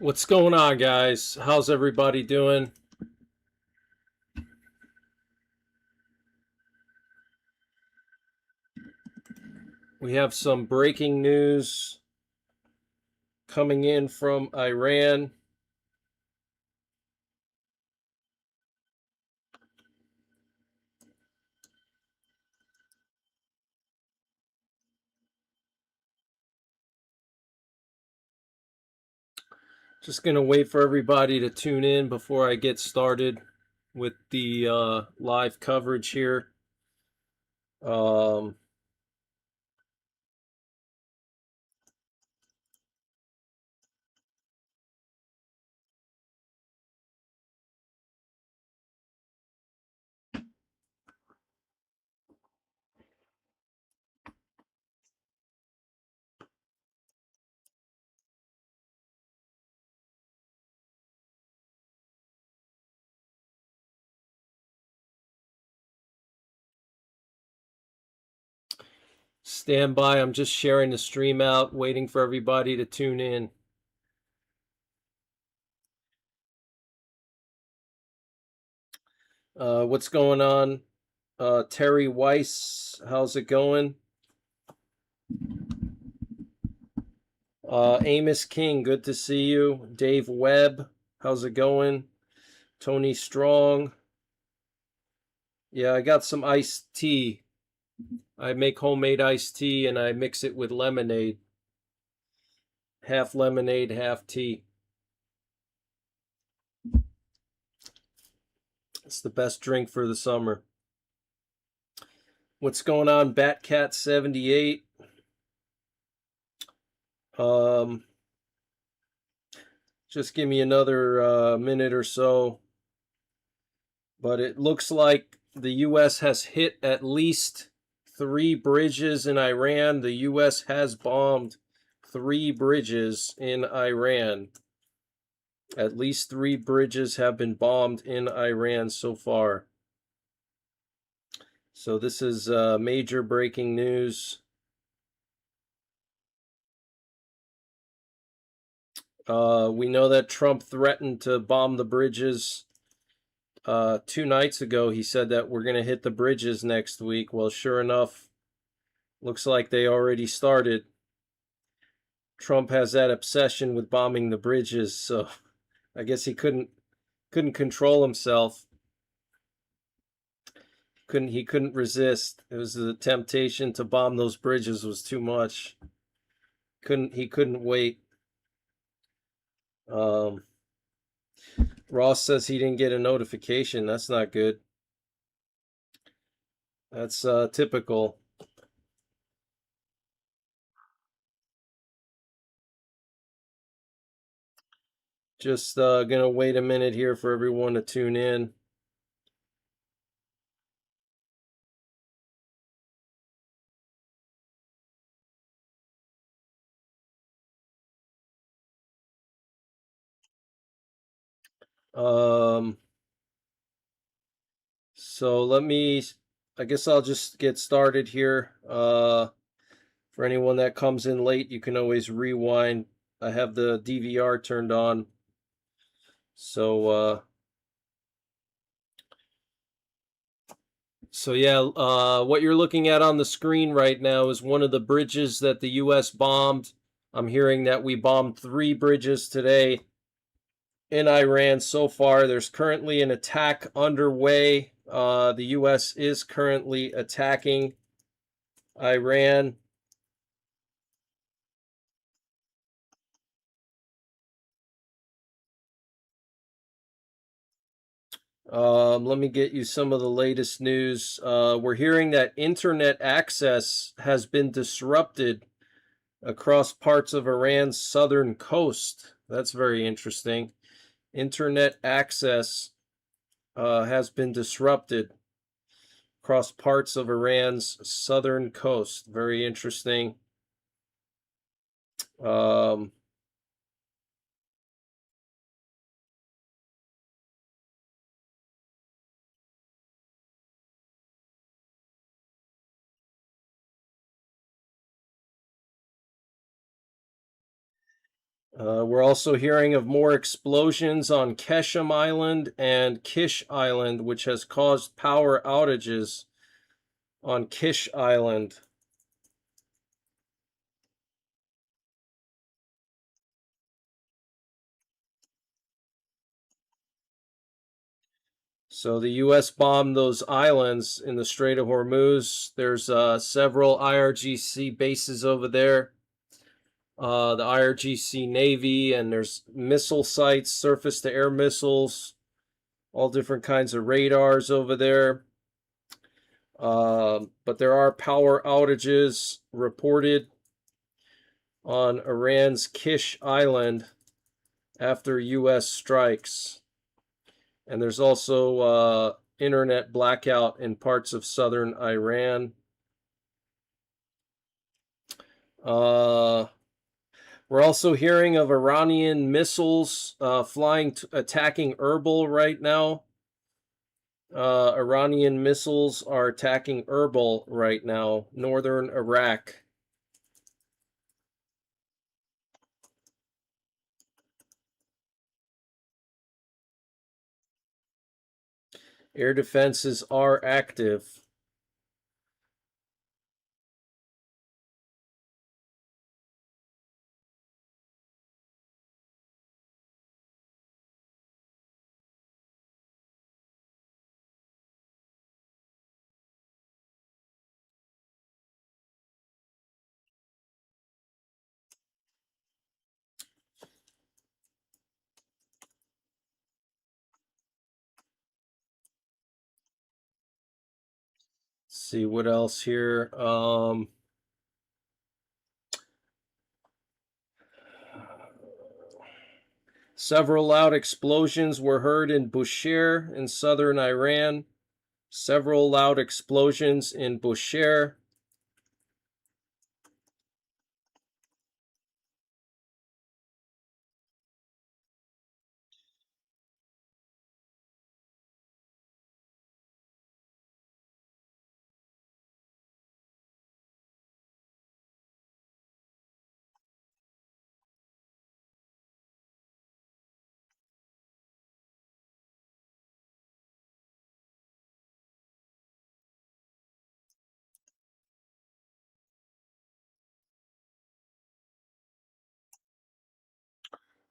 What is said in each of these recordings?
What's going on, guys? How's everybody doing? We have some breaking news coming in from Iran. Just going to wait for everybody to tune in before I get started with the live coverage here. Um, Stand by. I'm just sharing the stream out, waiting for everybody to tune in. What's going on? Terry Weiss, how's it going? Amos King, good to see you. Dave Webb, how's it going? Tony Strong. Yeah, I got some iced tea. I make homemade iced tea and I mix it with lemonade. Half lemonade, half tea. It's the best drink for the summer. What's going on, Batcat78? Just give me another minute or so. But it looks like the U.S. has hit at least 3 bridges in Iran. The U.S. has bombed 3 bridges in Iran. At least 3 bridges have been bombed in Iran so far. So this is major breaking news. We know that Trump threatened to bomb the bridges 2 nights ago. He said that we're going to hit the bridges next week. Well, sure enough, looks like they already started. Trump has that obsession with bombing the bridges, so I guess he couldn't control himself. He couldn't resist. It was the temptation to bomb those bridges was too much. He couldn't wait. Ross says he didn't get a notification. That's not good. That's typical. Just gonna wait a minute here for everyone to tune in. So I guess I'll just get started here. For anyone that comes in late, you can always rewind. I have the DVR turned on. So yeah, what you're looking at on the screen right now is one of the bridges that the U.S. bombed. I'm hearing that we bombed 3 bridges today in Iran so far. There's currently an attack underway. The U.S. is currently attacking Iran. Let me get you some of the latest news. We're hearing that internet access has been disrupted across parts of Iran's southern coast. That's very interesting. Internet access has been disrupted across parts of Iran's southern coast. Very interesting. We're also hearing of more explosions on Keshem Island and Kish Island, which has caused power outages on Kish Island. So the U.S. bombed those islands in the Strait of Hormuz. There's several IRGC bases over there. The IRGC Navy, and there's missile sites, surface to air missiles, all different kinds of radars over there. But there are power outages reported on Iran's Kish Island after U.S. strikes. And there's also internet blackout in parts of southern Iran. We're also hearing of Iranian missiles attacking Erbil right now. Iranian missiles are attacking Erbil right now, northern Iraq. Air defenses are active. Let's see what else here. Several loud explosions were heard in Bushehr in southern Iran. Several loud explosions in Bushehr.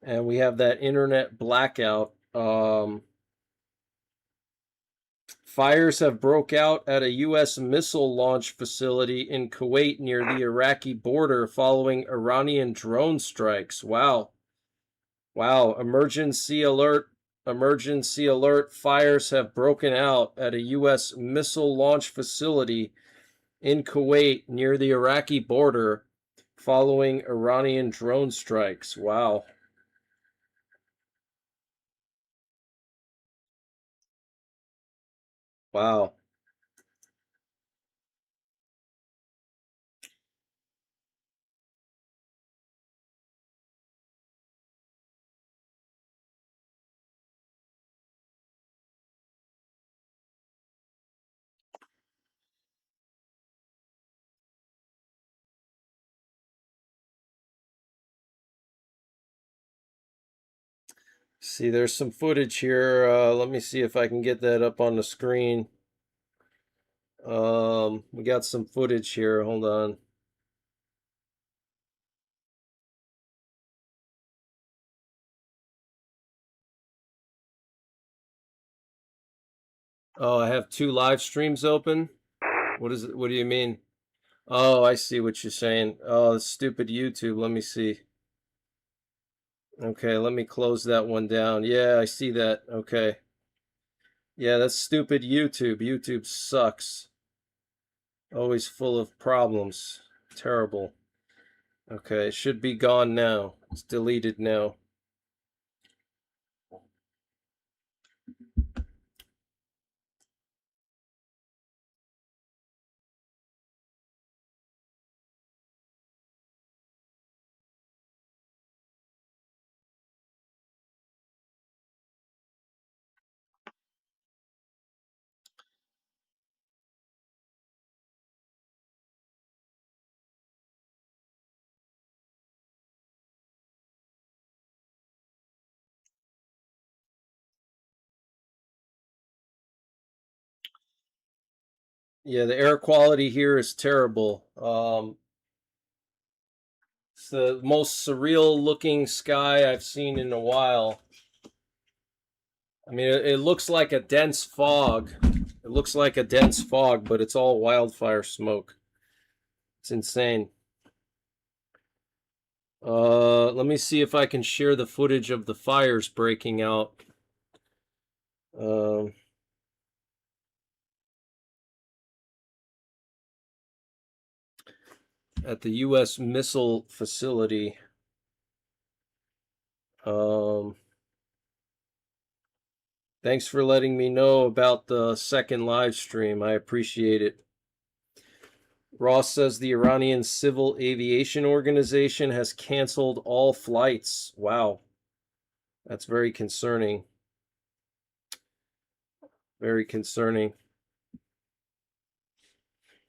And we have that internet blackout. Fires have broke out at a U.S. missile launch facility in Kuwait near the Iraqi border following Iranian drone strikes. Wow. Wow. Emergency alert. Emergency alert. Fires have broken out at a U.S. missile launch facility in Kuwait near the Iraqi border following Iranian drone strikes. Wow. Wow. See, there's some footage here. Let me see if I can get that up on the screen. We got some footage here. Hold on. Oh, I have two live streams open. What is it? What do you mean? Oh, I see what you're saying. Oh, stupid YouTube. Let me see. Okay, let me close that one down. Yeah, I see that. Okay. Yeah, that's stupid YouTube. YouTube sucks. Always full of problems. Terrible. Okay, it should be gone now. It's deleted now. Yeah, the air quality here is terrible. It's the most surreal looking sky I've seen in a while. I mean, it looks like a dense fog. It looks like a dense fog, but it's all wildfire smoke. It's insane. Let me see if I can share the footage of the fires breaking out. Um, at the U.S. missile facility. Um, Thanks for letting me know about the second live stream. I appreciate it. Ross says the Iranian Civil Aviation Organization has canceled all flights. Wow. That's very concerning. Very concerning.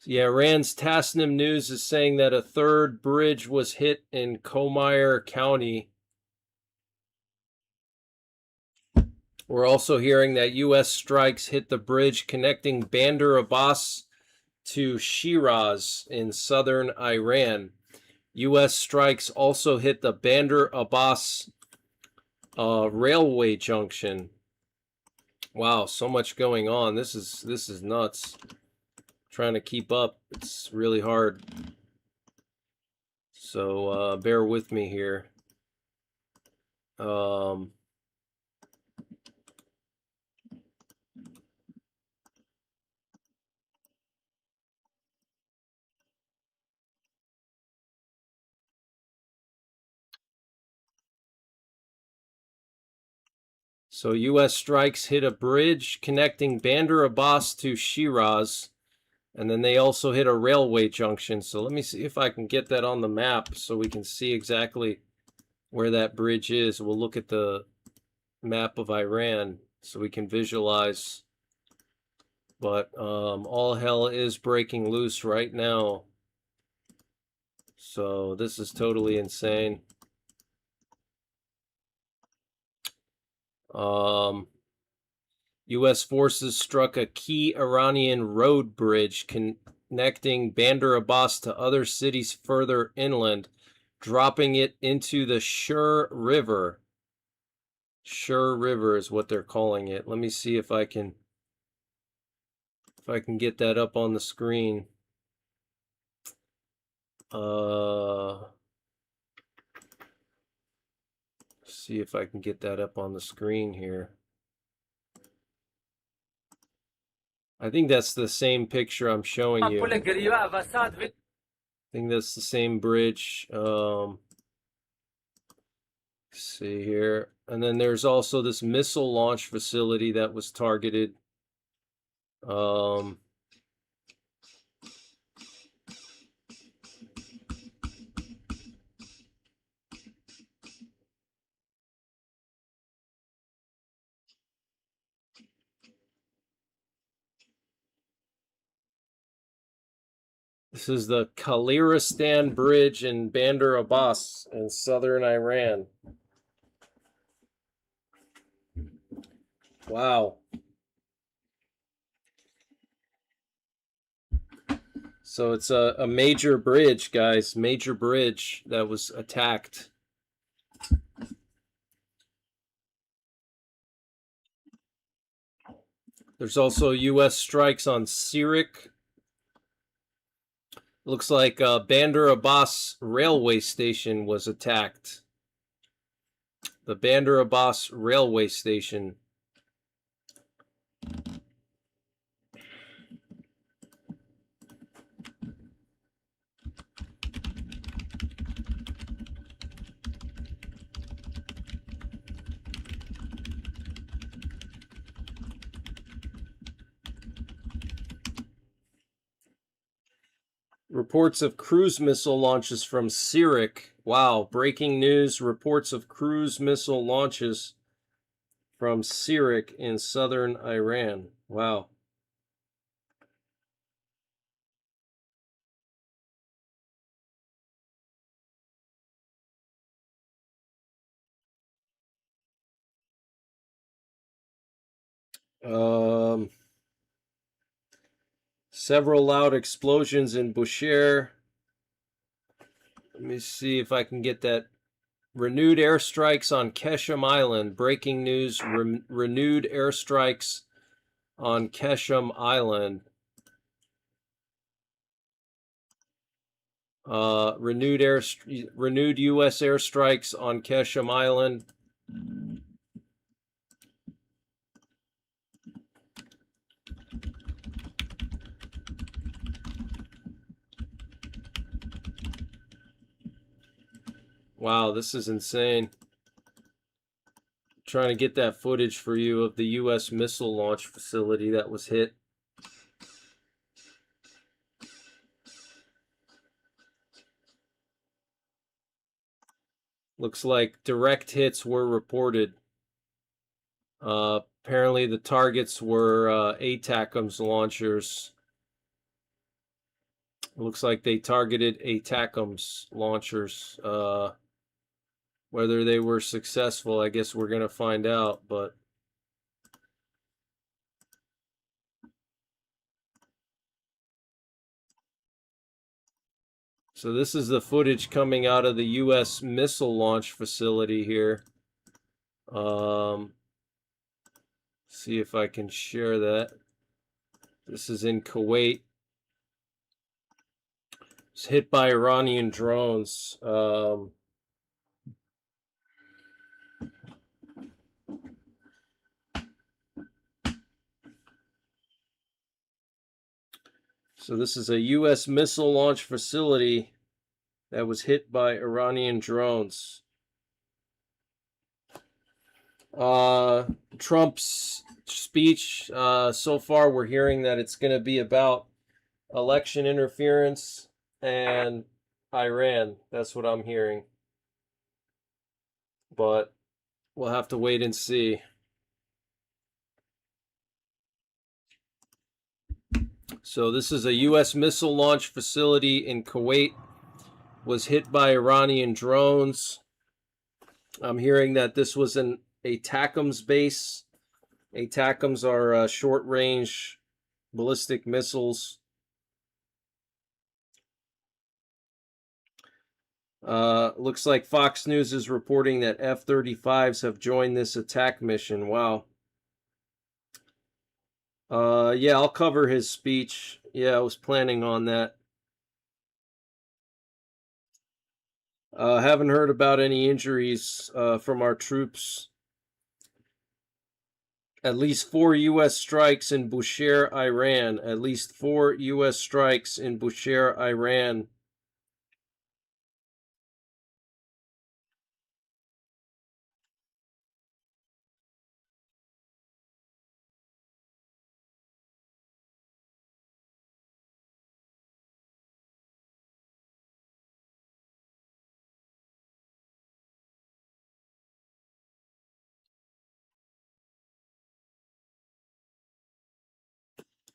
Yeah, Iran's Tasnim News is saying that a third bridge was hit in Comire County. We're also hearing that U.S. strikes hit the bridge connecting Bandar Abbas to Shiraz in southern Iran. U.S. strikes also hit the Bandar Abbas railway junction. Wow, so much going on. This is nuts. Trying to keep up. It's really hard. So bear with me here. So U.S. strikes hit a bridge connecting Bandar Abbas to Shiraz, and then they also hit a railway junction. So let me see if I can get that on the map so we can see exactly where that bridge is. We'll look at the map of Iran so we can visualize. But all hell is breaking loose right now. So this is totally insane. U.S. forces struck a key Iranian road bridge connecting Bandar Abbas to other cities further inland, dropping it into the Shur River. Shur River is what they're calling it. Let me see if I can get that up on the screen. See if I can get that up on the screen here. I think that's the same picture I'm showing you. I think that's the same bridge. See here. And then there's also this missile launch facility that was targeted. This is the Khaliristan Bridge in Bandar Abbas in southern Iran. Wow. So it's a major bridge, guys. Major bridge that was attacked. There's also U.S. strikes on Sirik. Looks like Bandar Abbas railway station was attacked. The Bandar Abbas railway station. Reports of cruise missile launches from Sirik. Wow, breaking news. Reports of cruise missile launches from Sirik in southern Iran. Wow. Several loud explosions in Bushehr. Let me see if I can get that. Renewed airstrikes on Keshem Island. Breaking news, renewed airstrikes on Keshem Island. Renewed U.S. airstrikes on Keshem Island. Wow, this is insane. Trying to get that footage for you of the U.S. missile launch facility that was hit. Looks like direct hits were reported. Apparently the targets were ATACMS launchers. Looks like they targeted ATACMS launchers. Whether they were successful, I guess we're going to find out, but so this is the footage coming out of the U.S. missile launch facility here. See if I can share that. This is in Kuwait. It's hit by Iranian drones. So this is a U.S. missile launch facility that was hit by Iranian drones. Trump's speech, so far we're hearing that it's going to be about election interference and Iran. That's what I'm hearing. But we'll have to wait and see. So this is a U.S. missile launch facility in Kuwait. Was hit by Iranian drones. I'm hearing that this was an ATACMS base. ATACMS are short-range ballistic missiles. Looks like Fox News is reporting that F-35s have joined this attack mission. Wow. Yeah, I'll cover his speech. Yeah, I was planning on that. Haven't heard about any injuries from our troops. At least 4 U.S. strikes in Bushehr, Iran. At least 4 U.S. strikes in Bushehr, Iran.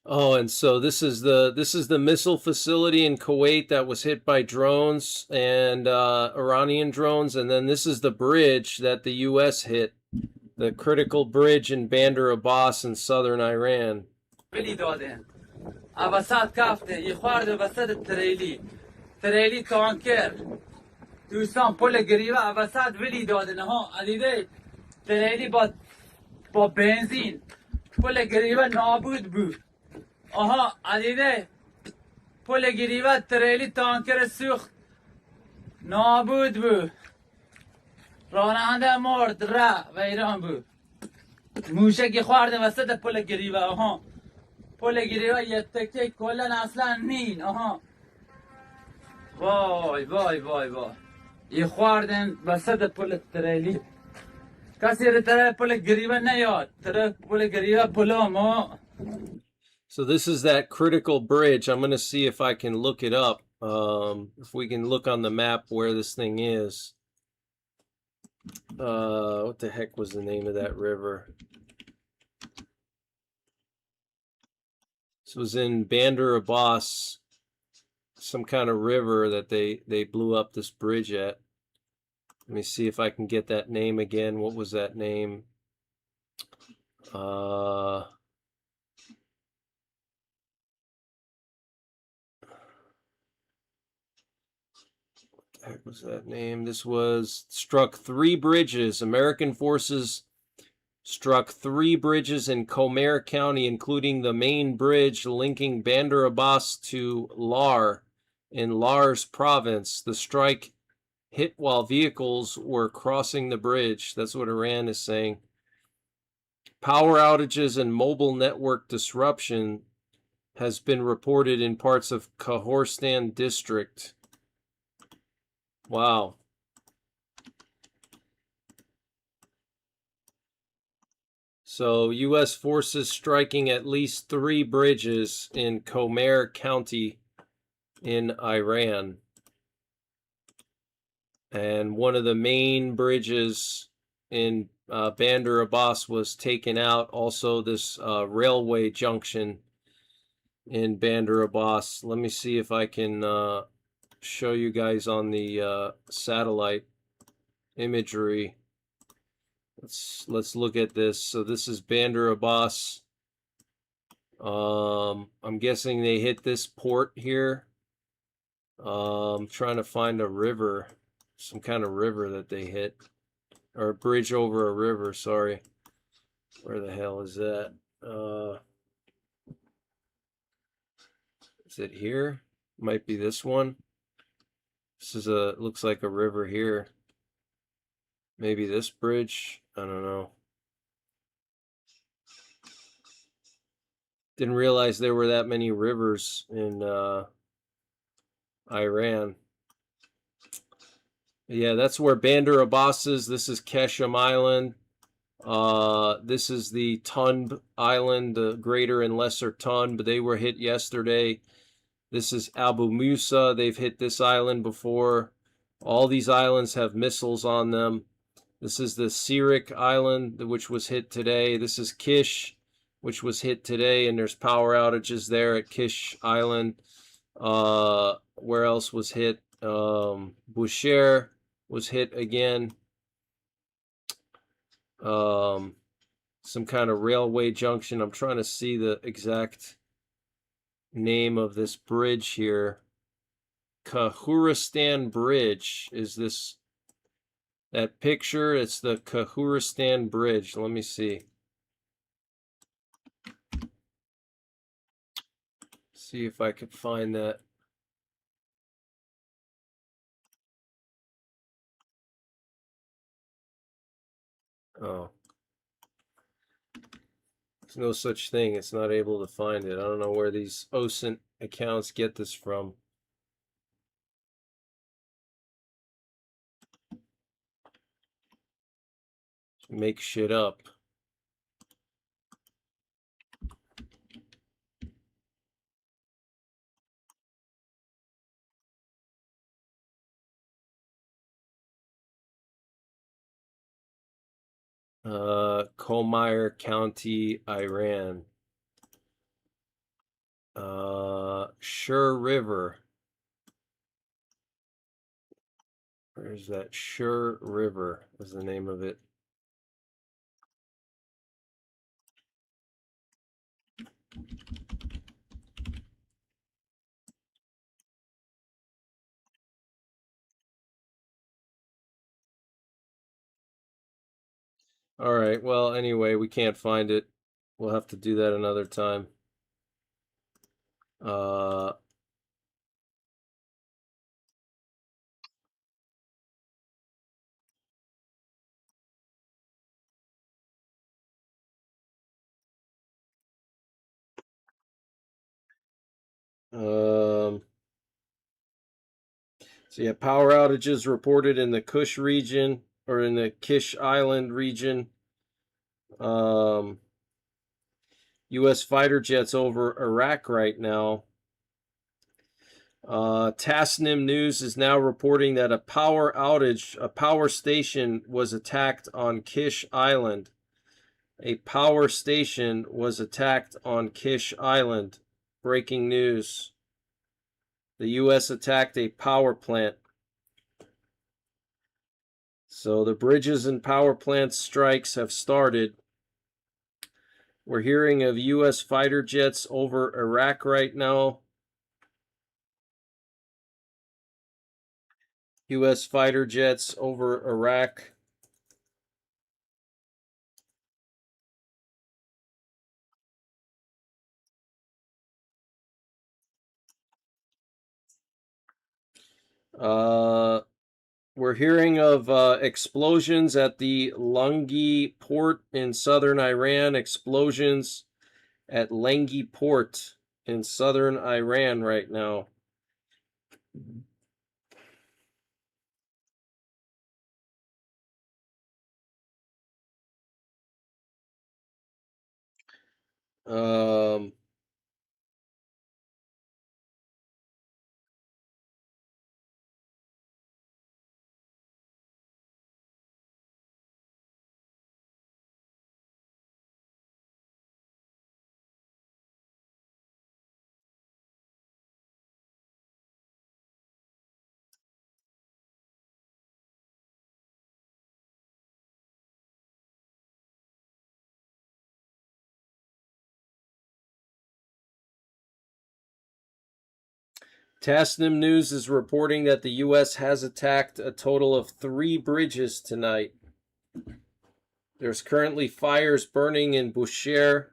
Oh, and so this is the missile facility in Kuwait that was hit by drones and Iranian drones, and then this is the bridge that the U.S. hit, the critical bridge in Bandar Abbas in southern Iran. تریلی تانکر دوستان پل گریوه وسط ولی دادن ها عدیده تریلی با بنزین پل گریوه نابود بود آها عدیده پل گریوه تریلی تانکر سوخت نابود بود راننده مرد و ایران بود موشکی خورده وسط پل گریوه آها پل گریوه یه تکه کلن اصلا نین آها وای وای وای وای یه خواردن وسط پل تریلی کسی رو طرف پل گریوه نیاد طرف پل گریوه پلا ما. So this is that critical bridge. I'm going to see if I can look it up. If we can look on the map where this thing is. What the heck was the name of that river? This was in Bandar Abbas, some kind of river that they blew up this bridge at. Let me see if I can get that name again. What was that name? was that name? This was struck 3 bridges. American forces struck 3 bridges in Comer County, including the main bridge linking Bandar Abbas to Lar in Lars province. The strike hit while vehicles were crossing the bridge. That's what Iran is saying. Power outages and mobile network disruption has been reported in parts of Khahorstan district. Wow. So U.S. forces striking at least 3 bridges in Comer County in Iran. And one of the main bridges in Bandar Abbas was taken out. Also, this railway junction in Bandar Abbas. Let me see if I can show you guys on the satellite imagery. Let's look at this. So this is Bandar Abbas. I'm guessing they hit this port here. I'm trying to find a river, some kind of river that they hit, or a bridge over a river. Sorry, where the hell is that? Is it here? Might be this one. This is looks like a river here. Maybe this bridge. I don't know. Didn't realize there were that many rivers in Iran. Yeah, that's where Bandar Abbas is. This is Keshem Island. This is the Tun Island, the Greater and Lesser Tun, but they were hit yesterday. This is Abu Musa. They've hit this island before. All these islands have missiles on them. This is the Sirik Island, which was hit today. This is Kish, which was hit today, and there's power outages there at Kish Island. Where else was hit? Bushehr was hit again. Some kind of railway junction. I'm trying to see the exact name of this bridge here. Khahorstan Bridge is this. That picture, it's the Khahorstan Bridge. Let me see. See if I could find that. Oh. There's no such thing. It's not able to find it. I don't know where these OSINT accounts get this from. Make shit up. Comer County, Iran. Shur River. Where's that? Shur River is the name of it. All right. Well, anyway, we can't find it. We'll have to do that another time. So yeah, power outages reported in the Kush region, or in the Kish Island region. U.S. fighter jets over Iraq right now. Tasnim News is now reporting that a power station was attacked on Kish Island. A power station was attacked on Kish Island. Breaking news. The U.S. attacked a power plant. So the bridges and power plant strikes have started. We're hearing of U.S. fighter jets over Iraq right now. U.S. fighter jets over Iraq. We're hearing of explosions at the Lungi port in southern Iran. Explosions at Langi port in southern Iran right now. Um, Tasnim News is reporting that the U.S. has attacked a total of 3 bridges tonight. There's currently fires burning in Bushehr.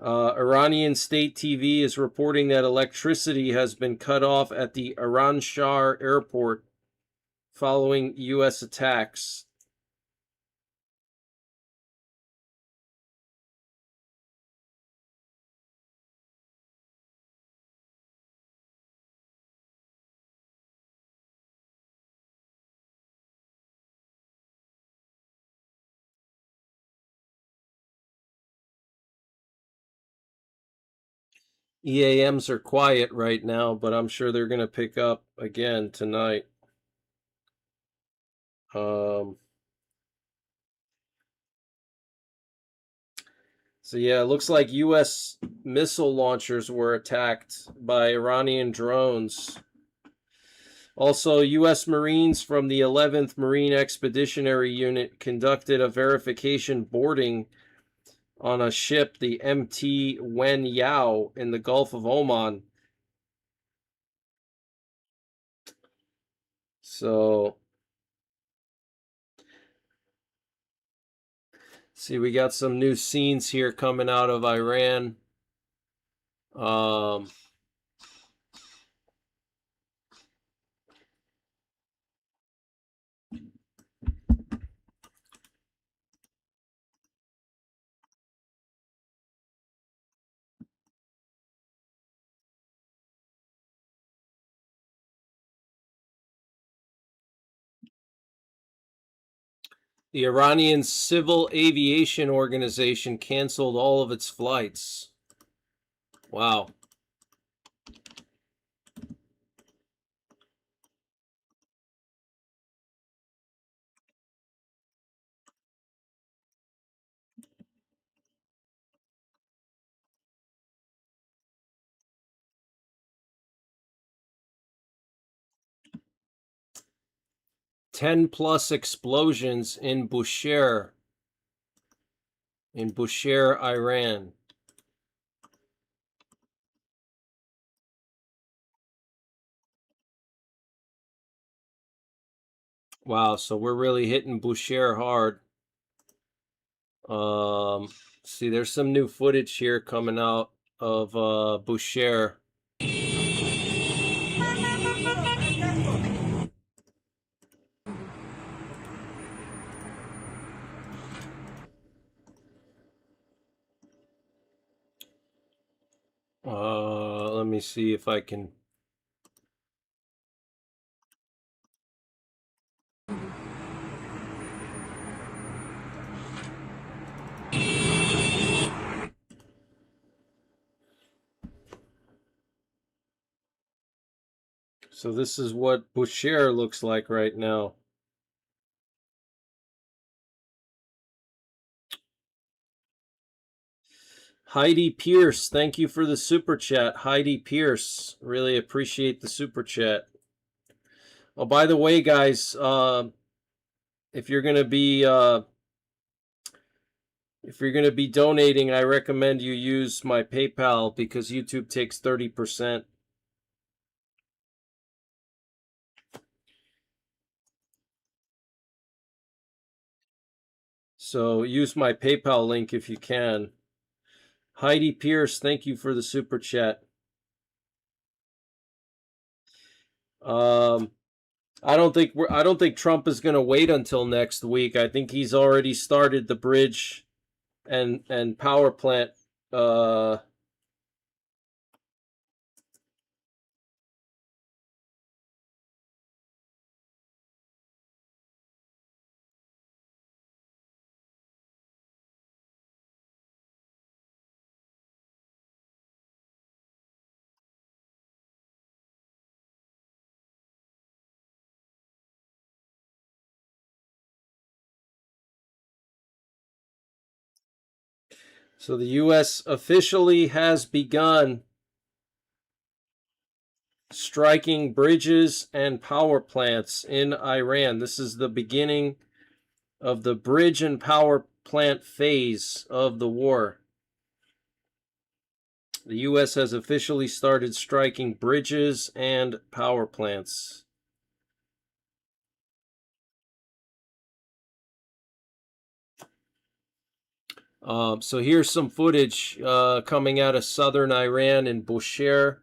Iranian state TV is reporting that electricity has been cut off at the Iran Shah airport following U.S. attacks. EAMs are quiet right now, but I'm sure they're going to pick up again tonight. So yeah, it looks like U.S. missile launchers were attacked by Iranian drones. Also, U.S. Marines from the 11th Marine Expeditionary Unit conducted a verification boarding on a ship, the MT Wen Yao, in the Gulf of Oman. So, see, we got some new scenes here coming out of Iran. The Iranian Civil Aviation Organization canceled all of its flights. Wow. +10 explosions in Bushehr, Iran. Wow, so we're really hitting Bushehr hard. See, there's some new footage here coming out of Bushehr. Let me see if I can. So this is what Bushehr looks like right now. Heidi Pierce, thank you for the super chat. Heidi Pierce, really appreciate the super chat. Oh, by the way, guys, if you're going to be If you're going to be donating, I recommend you use my PayPal because YouTube takes 30%. So use my PayPal link if you can. Heidi Pierce, thank you for the super chat. I don't think Trump is going to wait until next week. I think he's already started the bridge and power plant So the U.S. officially has begun striking bridges and power plants in Iran. This is the beginning of the bridge and power plant phase of the war. The U.S. has officially started striking bridges and power plants. So here's some footage coming out of southern Iran in Bushehr.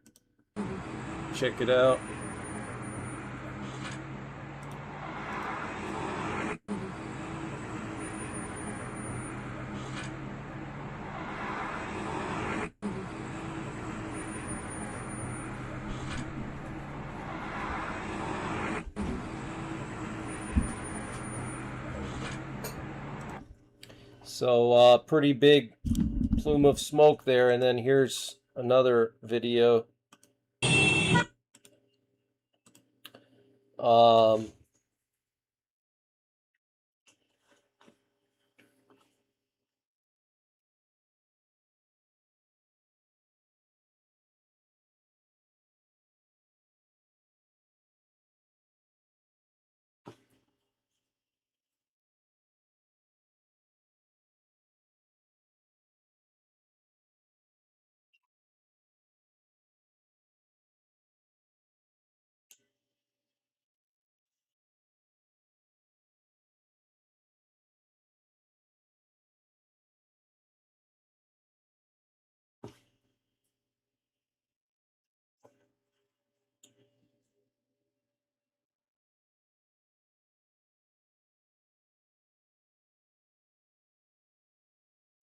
Check it out. So pretty big plume of smoke there, and then here's another video.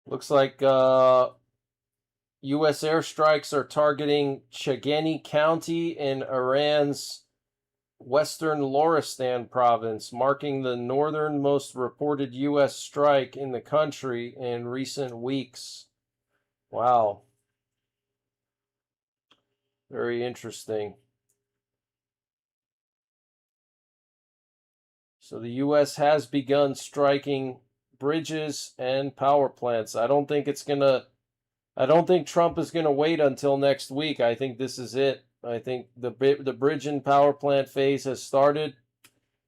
Looks like U.S. airstrikes are targeting Chaghani County in Iran's western Loristan province, marking the northernmost reported U.S. strike in the country in recent weeks. Wow. Very interesting. So the U.S. has begun striking bridges and power plants. I don't think Trump is gonna wait until next week. I think this is it. I think the bridge and power plant phase has started.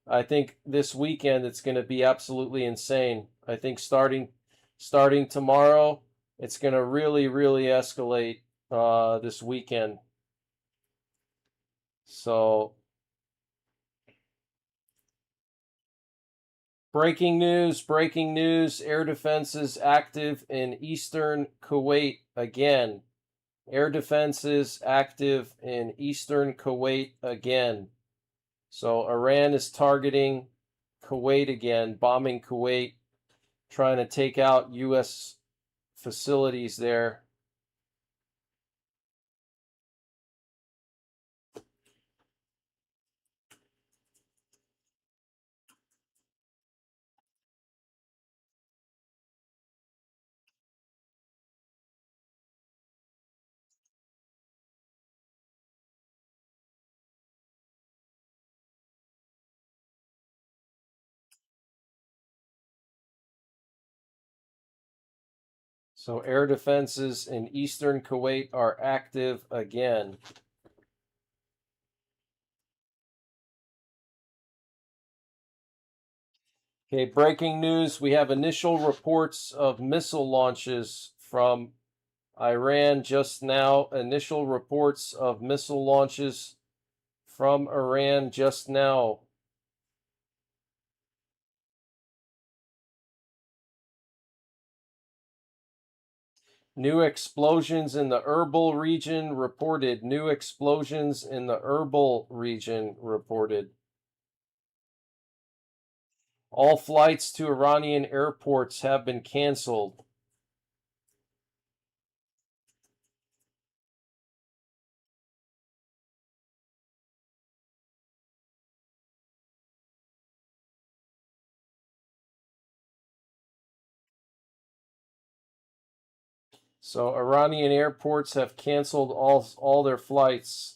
I think this weekend it's gonna be absolutely insane. I think starting tomorrow, it's gonna really escalate this weekend. So breaking news, air defenses active in eastern Kuwait again. Air defenses active in eastern Kuwait again. So Iran is targeting Kuwait again, bombing Kuwait, trying to take out U.S. facilities there. So air defenses in eastern Kuwait are active again. Okay, breaking news. We have initial reports of missile launches from Iran just now. Initial reports of missile launches from Iran just now. New explosions in the Erbil region reported. New explosions in the Erbil region reported. All flights to Iranian airports have been canceled. So Iranian airports have canceled all their flights.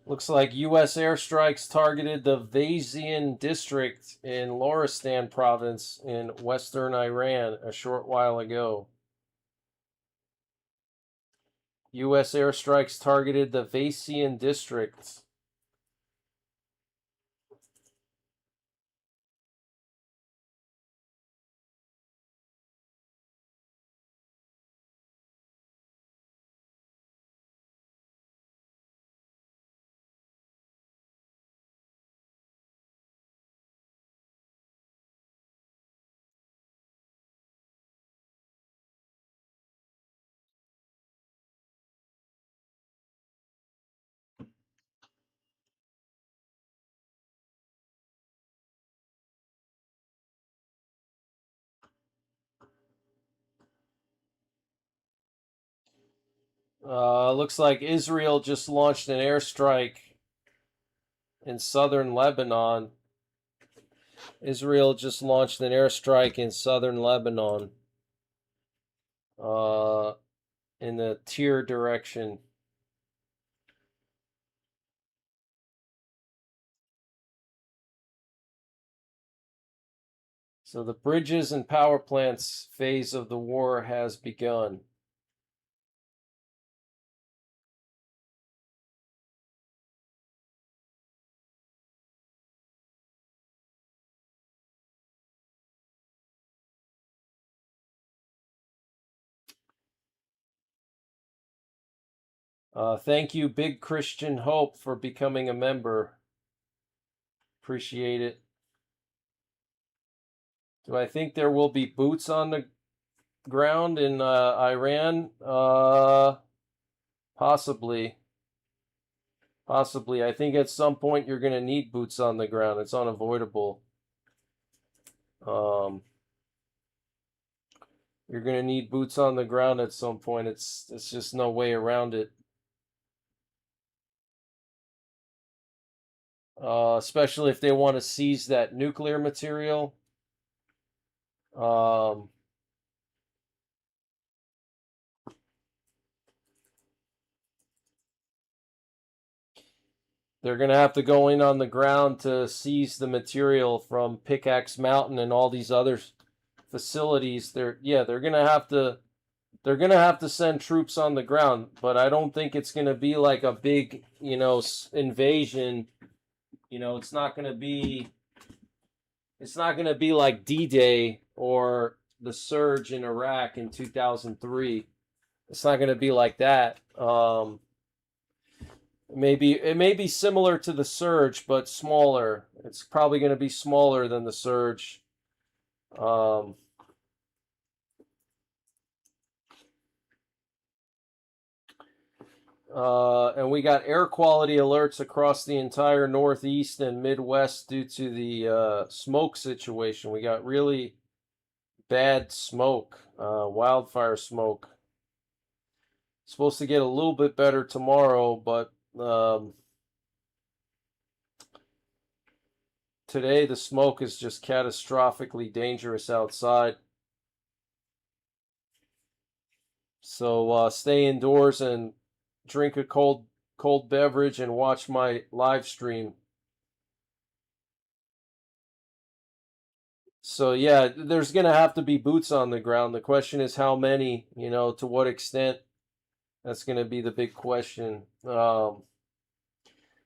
Looks like U.S. airstrikes targeted the Vazian district in Loristan province in western Iran a short while ago. U.S. airstrikes targeted the Vazian district. Looks like Israel just launched an airstrike in southern Lebanon. Israel just launched an airstrike in southern Lebanon in the Tyre direction. So the bridges and power plants phase of the war has begun. Thank you, Big Christian Hope, for becoming a member. Appreciate it. Do I think there will be boots on the ground in Iran? Possibly. Possibly. I think at some point you're going to need boots on the ground. It's unavoidable. You're going to need boots on the ground at some point. It's just no way around it. Especially if they want to seize that nuclear material. They're going to have to go in on the ground to seize the material from Pickaxe Mountain and all these other facilities. They're going to have to send troops on the ground, but I don't think it's going to be like a big, invasion You know, it's not going to be like D-Day or the surge in Iraq in 2003. It's not going to be like that. It may be similar to the surge, but smaller. It's probably going to be smaller than the surge. And we got air quality alerts across the entire Northeast and Midwest due to the smoke situation. We got really bad smoke, wildfire smoke. Supposed to get a little bit better tomorrow, but today the smoke is just catastrophically dangerous outside. So stay indoors and drink a cold beverage and watch my live stream. So yeah, there's gonna have to be boots on the ground. The question is how many, you know, to what extent. That's gonna be the big question. Yeah,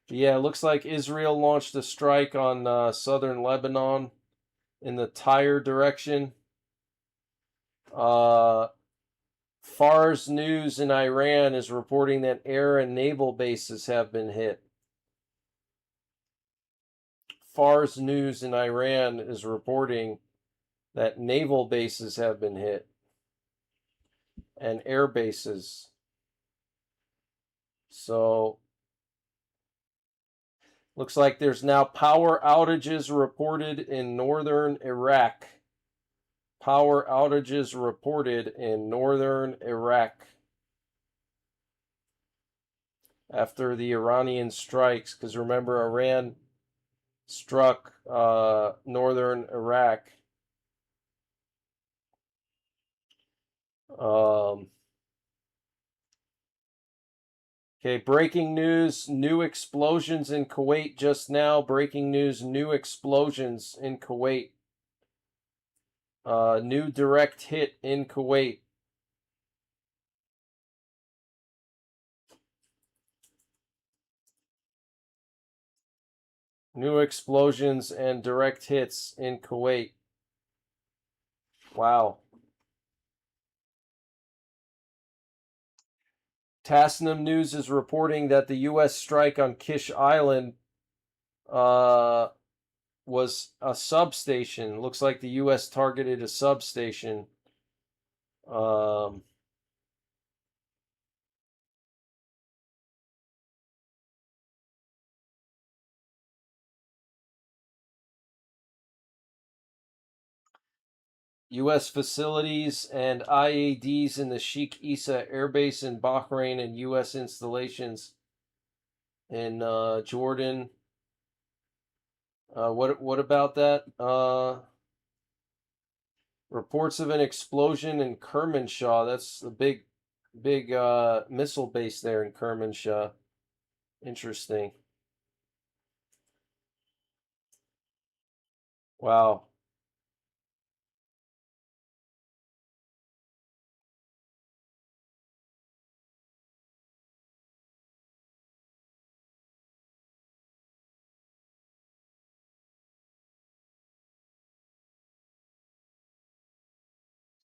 it looks like Israel launched a strike on southern Lebanon in the Tyre direction. Fars News in Iran is reporting that air and naval bases have been hit. Fars News in Iran is reporting that naval bases have been hit and air bases. So looks like there's now power outages reported in northern Iraq. Power outages reported in northern Iraq after the Iranian strikes. Because remember, Iran struck northern Iraq. Okay, breaking news, new explosions in Kuwait just now. Breaking news, new explosions in Kuwait. New direct hit in Kuwait. New explosions and direct hits in Kuwait. Wow. Tasnim News is reporting that the U.S. strike on Kish Island was a substation. Looks like the U.S. targeted a substation. U.S. facilities and IADs in the Sheikh Issa Air Base in Bahrain and U.S. installations in Jordan. What about that? Reports of an explosion in Kermanshah. That's the big missile base there in Kermanshah. Interesting. Wow.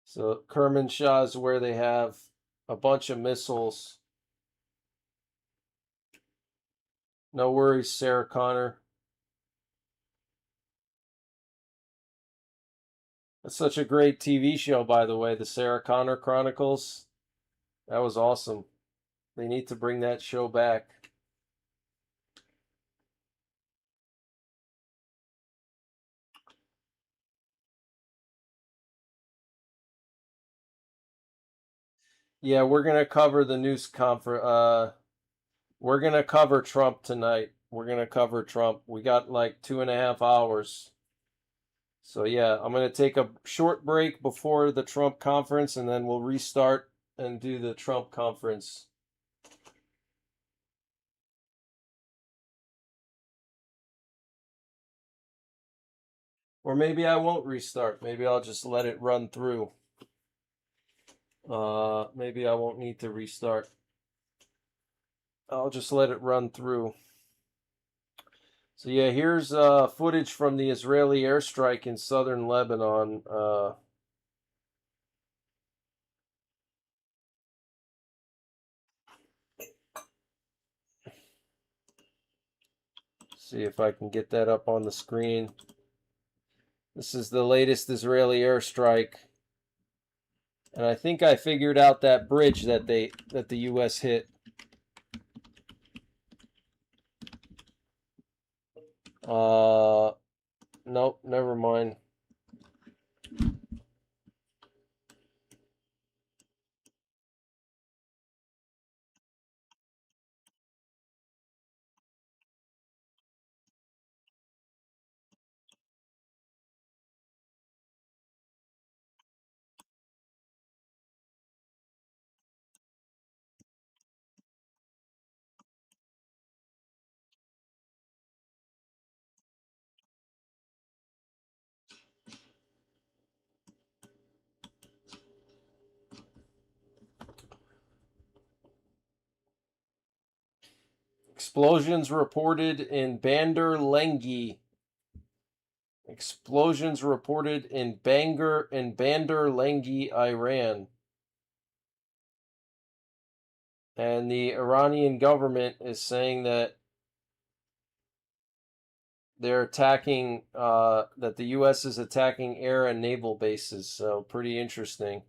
So Kermanshah is where they have a bunch of missiles. No worries, Sarah Connor. That's such a great TV show, by the way, the Sarah Connor Chronicles. That was awesome. They need to bring that show back. Yeah, we're gonna cover the news conference. We're gonna cover Trump tonight. We're gonna cover Trump. We got like 2.5 hours. So yeah, I'm gonna take a short break before the Trump conference, and then we'll restart and do the Trump conference. Or maybe I won't restart. Maybe I'll just let it run through. Maybe I won't need to restart. I'll just let it run through. So yeah, here's footage from the Israeli airstrike in southern Lebanon. See if I can get that up on the screen. This is the latest Israeli airstrike, and I think I figured out that bridge that the U.S. hit. Nope, never mind. Explosions reported in Bandar Lengi. Explosions reported in Bandar Lengi, Iran. And the Iranian government is saying that they're attacking, that the U.S. is attacking air and naval bases. So pretty interesting.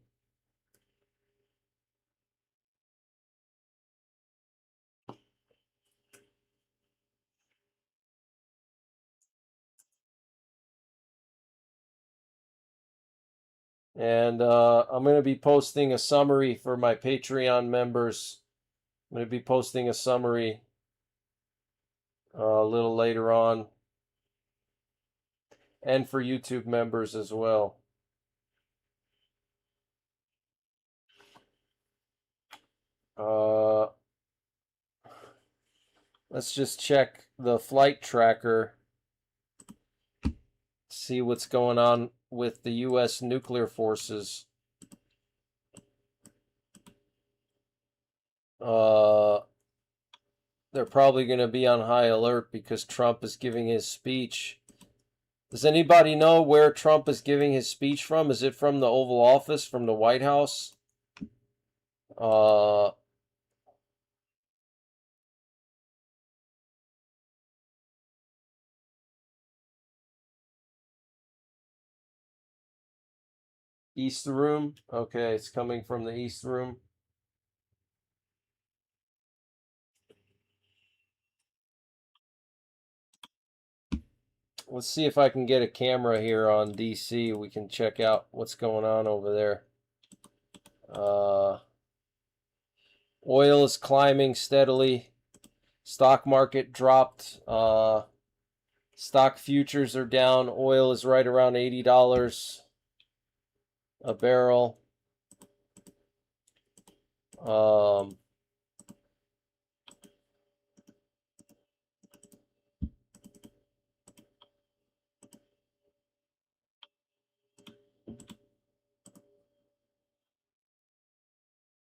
And I'm going to be posting a summary for my Patreon members. I'm going to be posting a summary a little later on. And for YouTube members as well. Let's just check the flight tracker. See what's going on with the U.S. nuclear forces. They're probably going to be on high alert because Trump is giving his speech. Does anybody know where Trump is giving his speech from? Is it from the Oval Office, from the White House? East Room? Okay, it's coming from the East Room. Let's see if I can get a camera here on DC. We can check out what's going on over there. Oil is climbing steadily. Stock market dropped. Stock futures are down. Oil is right around $80 a barrel.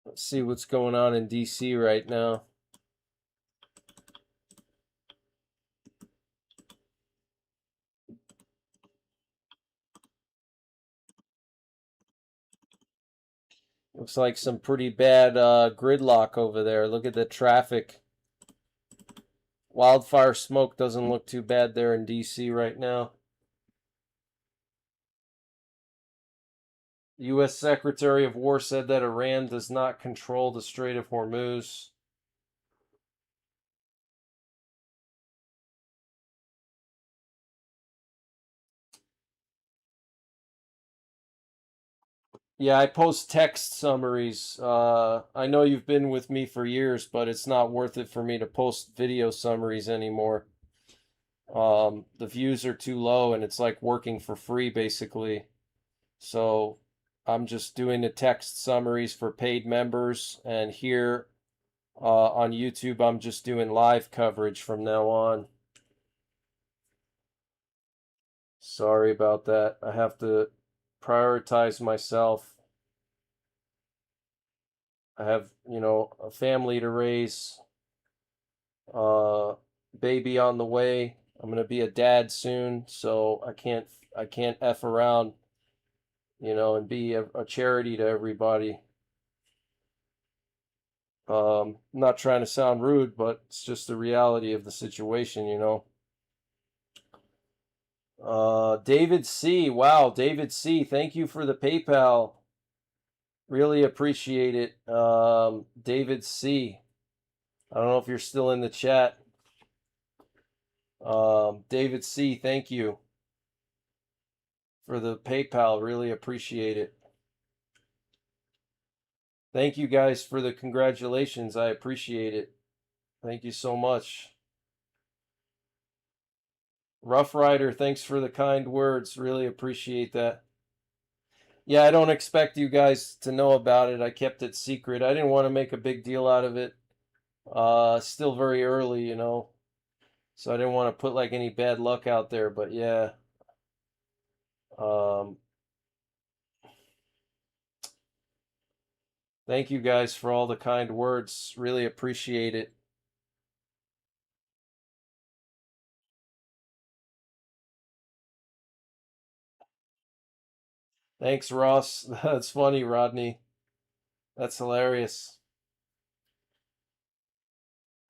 Let's see what's going on in DC right now. Looks like some pretty bad gridlock over there. Look at the traffic. Wildfire smoke doesn't look too bad there in DC right now. The U.S. Secretary of War said that Iran does not control the Strait of Hormuz. Yeah, I post text summaries. I know you've been with me for years, but it's not worth it for me to post video summaries anymore. The views are too low and it's like working for free basically. So I'm just doing the text summaries for paid members, and here on YouTube I'm just doing live coverage from now on. Sorry about that. I have to prioritize myself. I have, a family to raise, baby on the way, I'm gonna be a dad soon, so I can't F around, you know, and be a charity to everybody. Not trying to sound rude, but it's just the reality of the situation, you know. David C. Wow, David C. Thank you for the PayPal. Really appreciate it. David C. I don't know if you're still in the chat. David C. Thank you for the PayPal. Really appreciate it. Thank you guys for the congratulations. I appreciate it. Thank you so much. Rough Rider, thanks for the kind words. Really appreciate that. Yeah, I don't expect you guys to know about it. I kept it secret. I didn't want to make a big deal out of it. Still very early, you know. So I didn't want to put like any bad luck out there, but yeah. Thank you guys for all the kind words. Really appreciate it. Thanks, Ross. That's funny, Rodney. That's hilarious.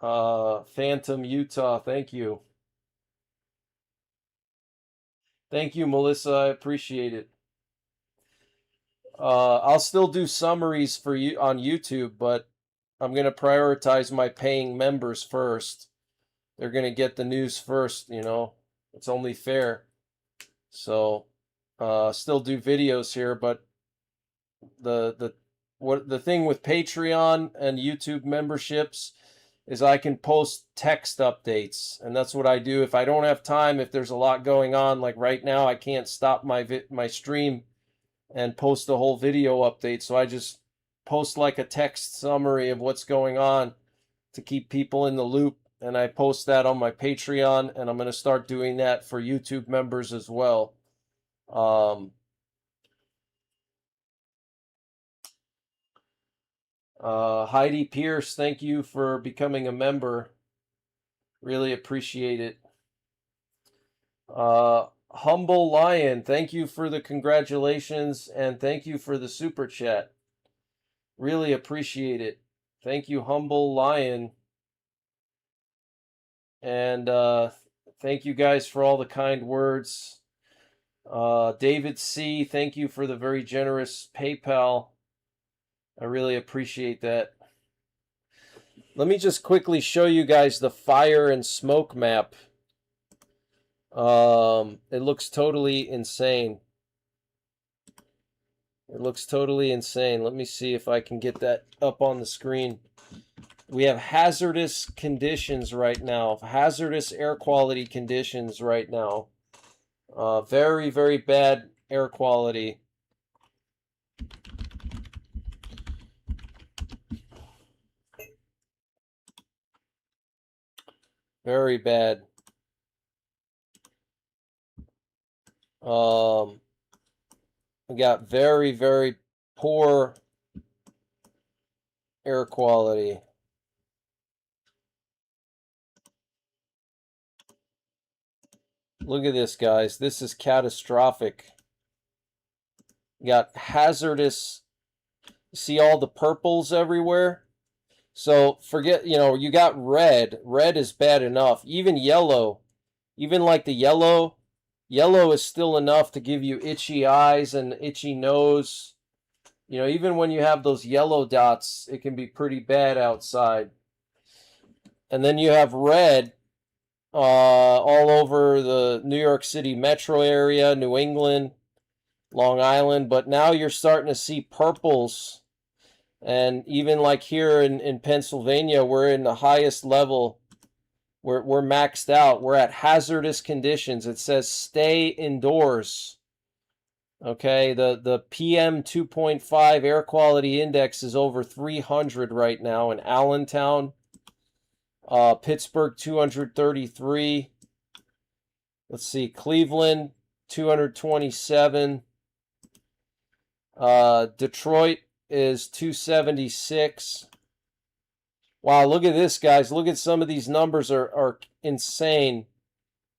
Phantom Utah, thank you. Thank you, Melissa. I appreciate it. I'll still do summaries for you on YouTube, but I'm gonna prioritize my paying members first. They're gonna get the news first, you know. It's only fair. So, still do videos here, but the thing with Patreon and YouTube memberships is I can post text updates, and that's what I do. If I don't have time, if there's a lot going on, like right now, I can't stop my stream and post a whole video update, so I just post like a text summary of what's going on to keep people in the loop, and I post that on my Patreon, and I'm going to start doing that for YouTube members as well. Heidi Pierce, thank you for becoming a member. Really appreciate it. Humble Lion, thank you for the congratulations and thank you for the super chat. Really appreciate it. Thank you, Humble Lion. And thank you guys for all the kind words. David C., thank you for the very generous PayPal. I really appreciate that. Let me just quickly show you guys the fire and smoke map. It looks totally insane. It looks totally insane. Let me see if I can get that up on the screen. We have hazardous conditions right now. Hazardous air quality conditions right now. Very, very bad air quality. Very bad. We got very, very poor air quality. Look at this, guys. This is catastrophic. You got hazardous. See all the purples everywhere? So forget, you know, you got red. Red is bad enough. Even yellow. Even like the yellow. Yellow is still enough to give you itchy eyes and itchy nose. You know, even when you have those yellow dots, it can be pretty bad outside. And then you have red all over the New York City metro area, New England, Long Island. But now you're starting to see purples. And even like here in Pennsylvania, we're in the highest level. We're maxed out. We're at hazardous conditions. It says stay indoors. Okay, the PM 2.5 air quality index is over 300 right now in Allentown. Pittsburgh 233. Let's see, Cleveland 227. Detroit is 276. Wow, look at this, guys. Look at some of these numbers are insane.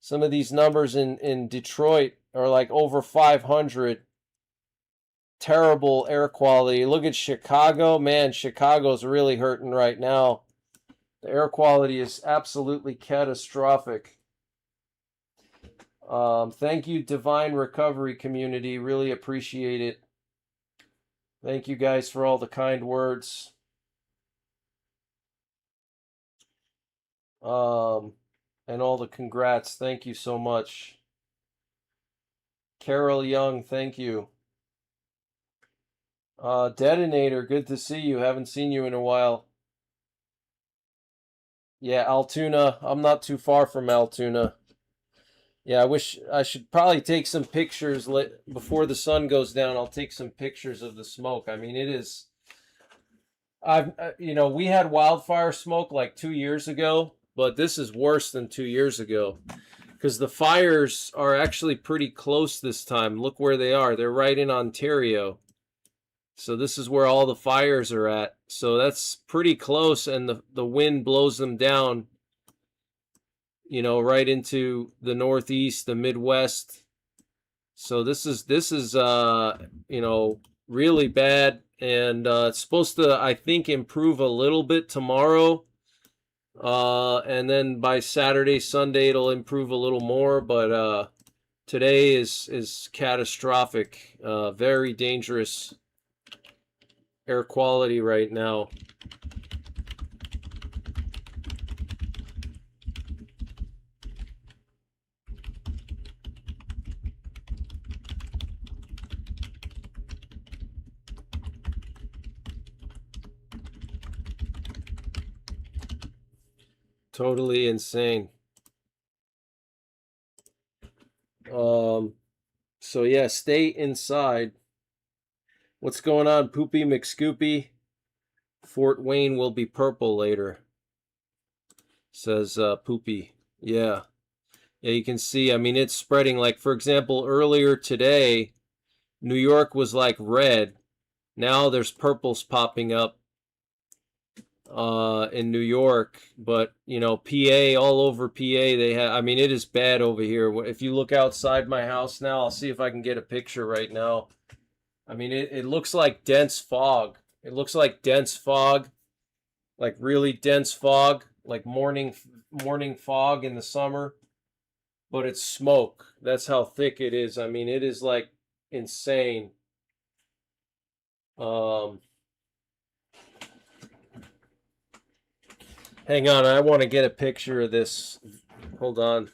Some of these numbers in Detroit are like over 500. Terrible air quality. Look at Chicago. Man, Chicago's really hurting right now. The air quality is absolutely catastrophic. Thank you, Divine Recovery community. Really appreciate it. Thank you guys for all the kind words. And all the congrats. Thank you so much. Carol Young, thank you. Detonator, good to see you. Haven't seen you in a while. Yeah, Altoona. I'm not too far from Altoona. Yeah, I should probably take some pictures before the sun goes down. I'll take some pictures of the smoke. I mean, it is. We had wildfire smoke like 2 years ago, but this is worse than 2 years ago because the fires are actually pretty close this time. Look where they are. They're right in Ontario. So this is where all the fires are at. So that's pretty close, and the wind blows them down, right into the Northeast, the Midwest. So this is really bad, and it's supposed to, I think, improve a little bit tomorrow. And then by Saturday, Sunday, it'll improve a little more, but today is catastrophic. Very dangerous air quality right now. Totally insane. So yeah, stay inside. What's going on, Poopy McScoopy? Fort Wayne will be purple later, says Poopy. Yeah. Yeah, you can see, I mean, it's spreading. Like, for example, earlier today, New York was like red. Now there's purples popping up in New York, but PA, all over PA, they have, I mean, it is bad over here. If you look outside my house now, I'll see if I can get a picture right now. I mean, it looks like dense fog. It looks like dense fog, like really dense fog, like morning fog in the summer, but it's smoke. That's how thick it is. I mean, it is like insane. Hang on, I want to get a picture of this. Hold on.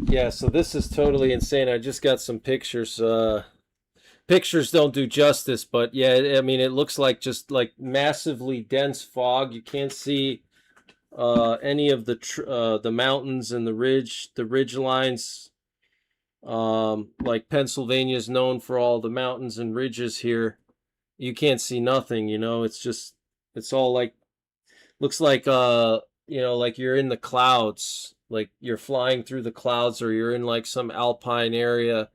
Yeah, so this is totally insane. I just got some pictures. Pictures don't do justice, but yeah, I mean, it looks like just like massively dense fog. You can't see any of the mountains and the ridge lines. Like Pennsylvania is known for all the mountains and ridges here. You can't see nothing, you know. It's all like, looks like like you're in the clouds, like you're flying through the clouds, or you're in like some alpine area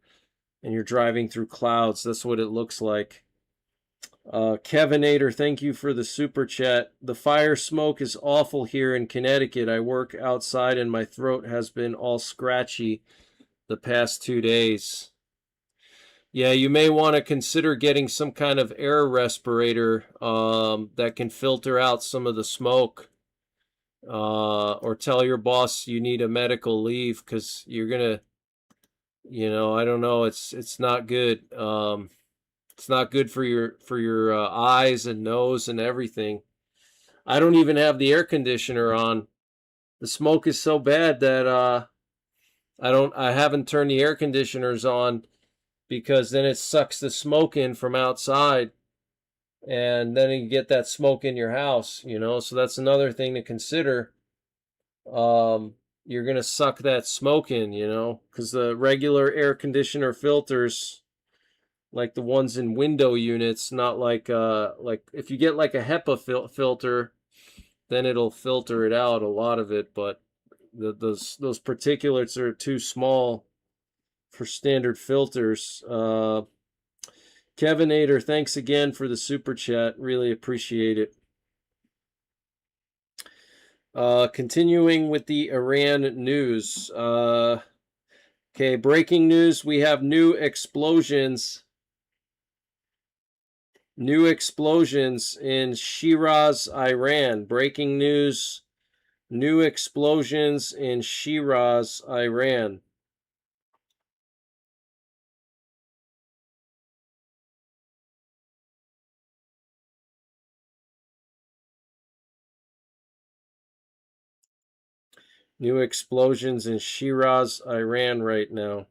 and you're driving through clouds. That's what it looks like. Kevinator, thank you for the super chat. The fire smoke is awful here in Connecticut. I work outside and my throat has been all scratchy the past 2 days. Yeah, you may want to consider getting some kind of air respirator that can filter out some of the smoke. Or tell your boss you need a medical leave, because you're gonna, I don't know, it's not good. It's not good for your eyes and nose and everything. I don't even have the air conditioner on. The smoke is so bad that I haven't turned the air conditioners on, because then it sucks the smoke in from outside, and then you get that smoke in your house, so that's another thing to consider. You're gonna suck that smoke in, because the regular air conditioner filters, like the ones in window units, not like if you get like a HEPA filter, then it'll filter it out, a lot of it, but those particulates are too small for standard filters. Kevinator, thanks again for the super chat. Really appreciate it. Continuing with the Iran news. Okay, breaking news. We have new explosions. New explosions in Shiraz, Iran. Breaking news. New explosions in Shiraz, Iran. New explosions in Shiraz, Iran right now.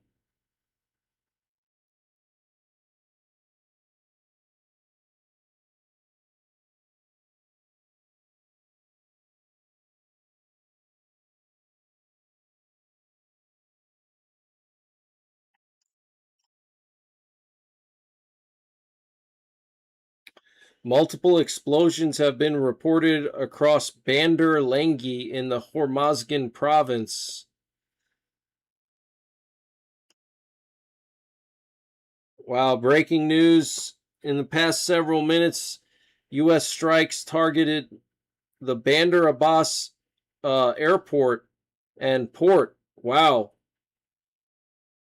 Multiple explosions have been reported across Bandar Langi in the Hormozgan province. Wow, breaking news. In the past several minutes, U.S. strikes targeted the Bandar Abbas airport and port. Wow.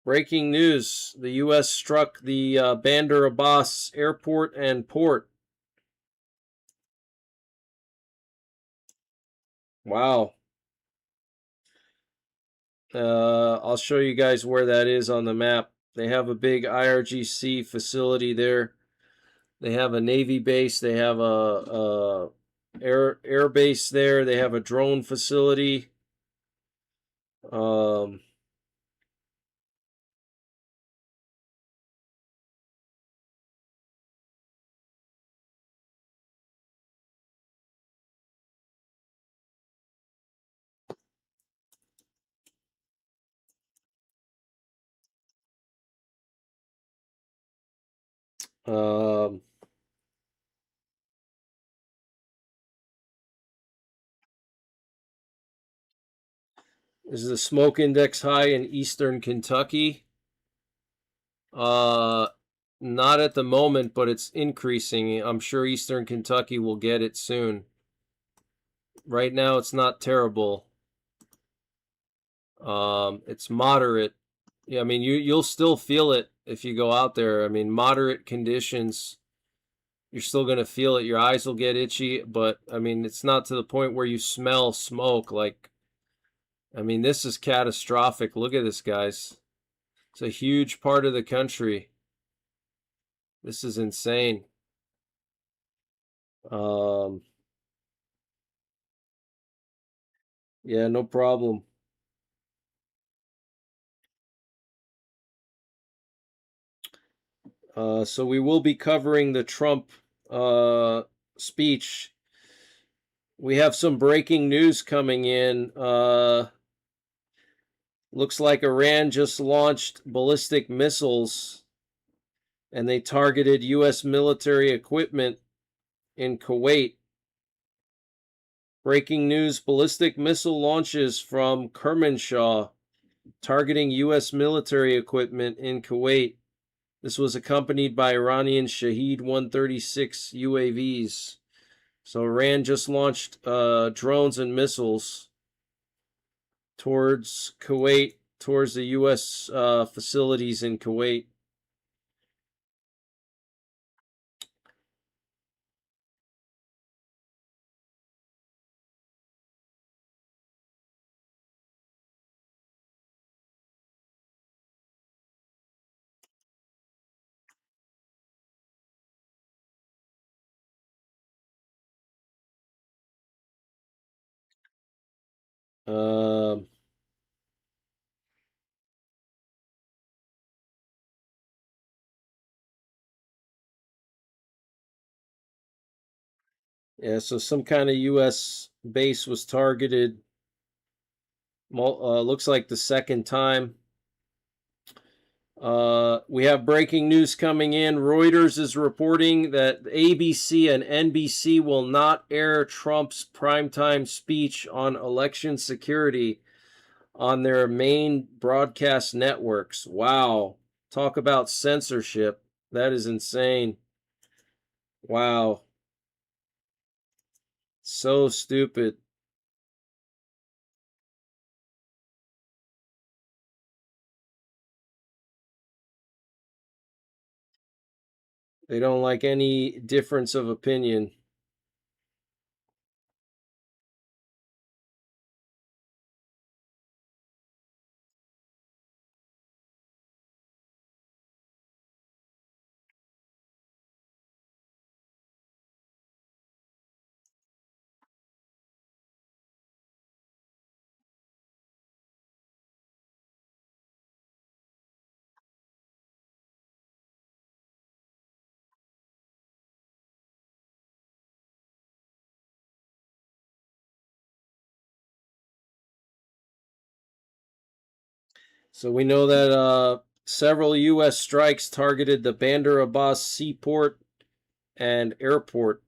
Breaking news. The U.S. struck the Bandar Abbas airport and port. Wow. I'll show you guys where that is on the map. They have a big IRGC facility there. They have a Navy base. They have a air base there. They have a drone facility. Um, um, this is the smoke index high in eastern Kentucky. Not at the moment, but it's increasing. I'm sure eastern Kentucky will get it soon. Right now, it's not terrible. It's moderate. Yeah, I mean, you'll still feel it if you go out there. I mean, moderate conditions, you're still gonna feel it. Your eyes will get itchy, but I mean, it's not to the point where you smell smoke. Like, I mean, this is catastrophic. Look at this, guys. It's a huge part of the country. This is insane. Yeah, no problem. So we will be covering the Trump speech. We have some breaking news coming in. Looks like Iran just launched ballistic missiles, and they targeted U.S. military equipment in Kuwait. Breaking news, ballistic missile launches from Kermanshah targeting U.S. military equipment in Kuwait. This was accompanied by Iranian Shahed 136 UAVs. So Iran just launched drones and missiles towards Kuwait, towards the U.S. Facilities in Kuwait. Um, yeah, so some kind of U.S. base was targeted. Looks like the second time. We have breaking news coming in. Reuters is reporting that ABC and NBC will not air Trump's primetime speech on election security on their main broadcast networks. Wow. Talk about censorship. That is insane. Wow. So stupid. They don't like any difference of opinion. So we know that several U.S. strikes targeted the Bandar Abbas seaport and airport.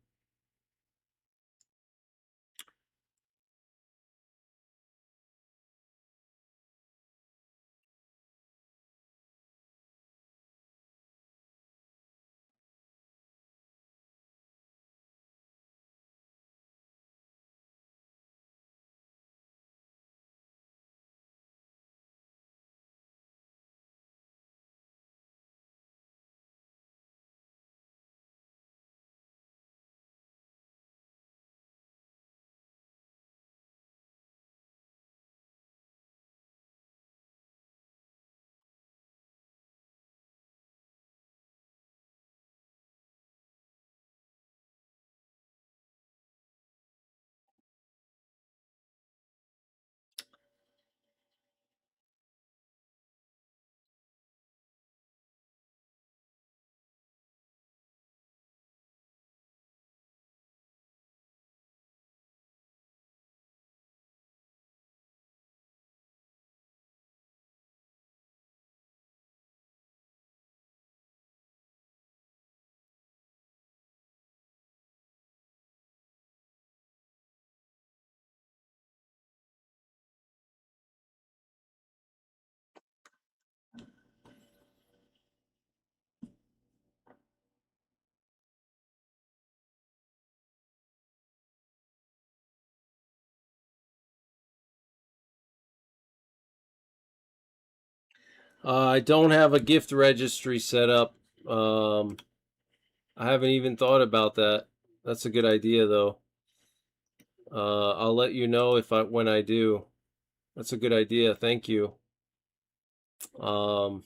I don't have a gift registry set up. I haven't even thought about that. That's a good idea, though. I'll let you know when I do. That's a good idea. Thank you. Um,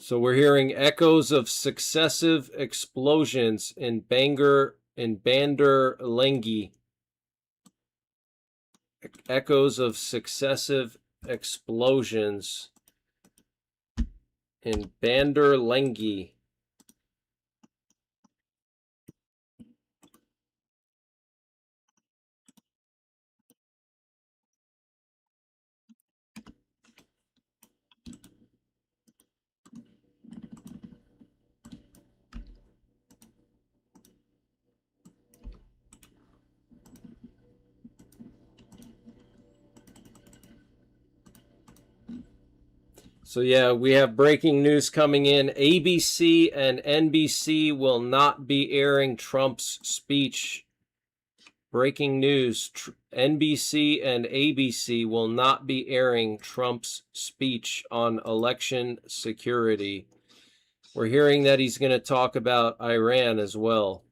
so we're hearing echoes of successive explosions in Bandar Lengi. Echoes of successive explosions in Bandar Lengi. So yeah, we have breaking news coming in. ABC and NBC will not be airing Trump's speech. Breaking news, NBC and ABC will not be airing Trump's speech on election security. We're hearing that he's going to talk about Iran as well.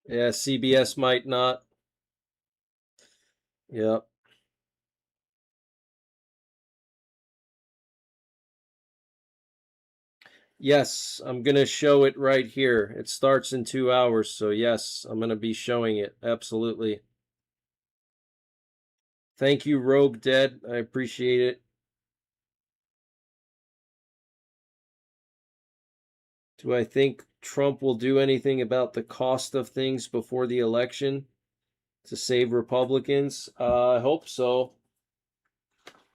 Yeah, CBS might not. Yep. Yes, I'm going to show it right here. It starts in 2 hours, so yes, I'm going to be showing it. Absolutely. Thank you, Rogue Dead. I appreciate it. Do I think Trump will do anything about the cost of things before the election to save Republicans? I hope so.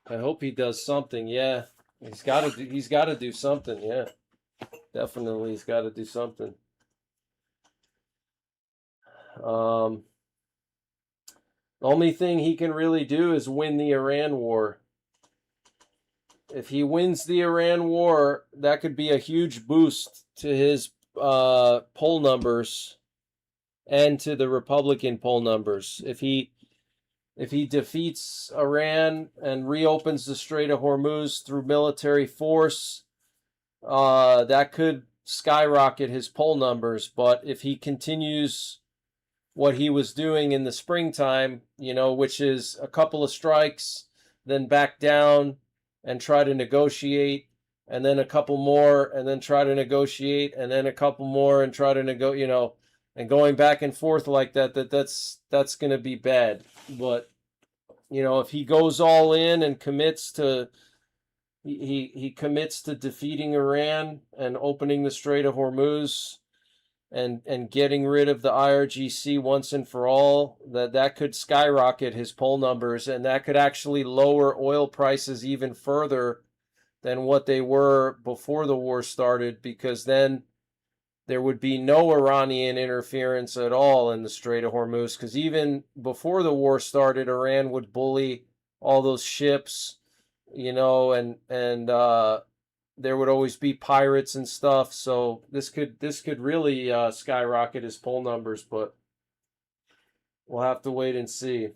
I hope he does something. Yeah. He's got to do something. Yeah. Definitely he's got to do something. The only thing he can really do is win the Iran war. If he wins the Iran war, that could be a huge boost to his poll numbers and to the Republican poll numbers. If he defeats Iran and reopens the Strait of Hormuz through military force, that could skyrocket his poll numbers. But if he continues what he was doing in the springtime, which is a couple of strikes, then back down and try to negotiate, and then a couple more, and then try to negotiate, and then a couple more, and try to and going back and forth like that's going to be bad. But if he goes all in and commits to he commits to defeating Iran and opening the Strait of Hormuz and getting rid of the IRGC once and for all, that could skyrocket his poll numbers, and that could actually lower oil prices even further than what they were before the war started, because then there would be no Iranian interference at all in the Strait of Hormuz, because even before the war started, Iran would bully all those ships, and there would always be pirates and stuff. So this could really skyrocket his poll numbers, but we'll have to wait and see.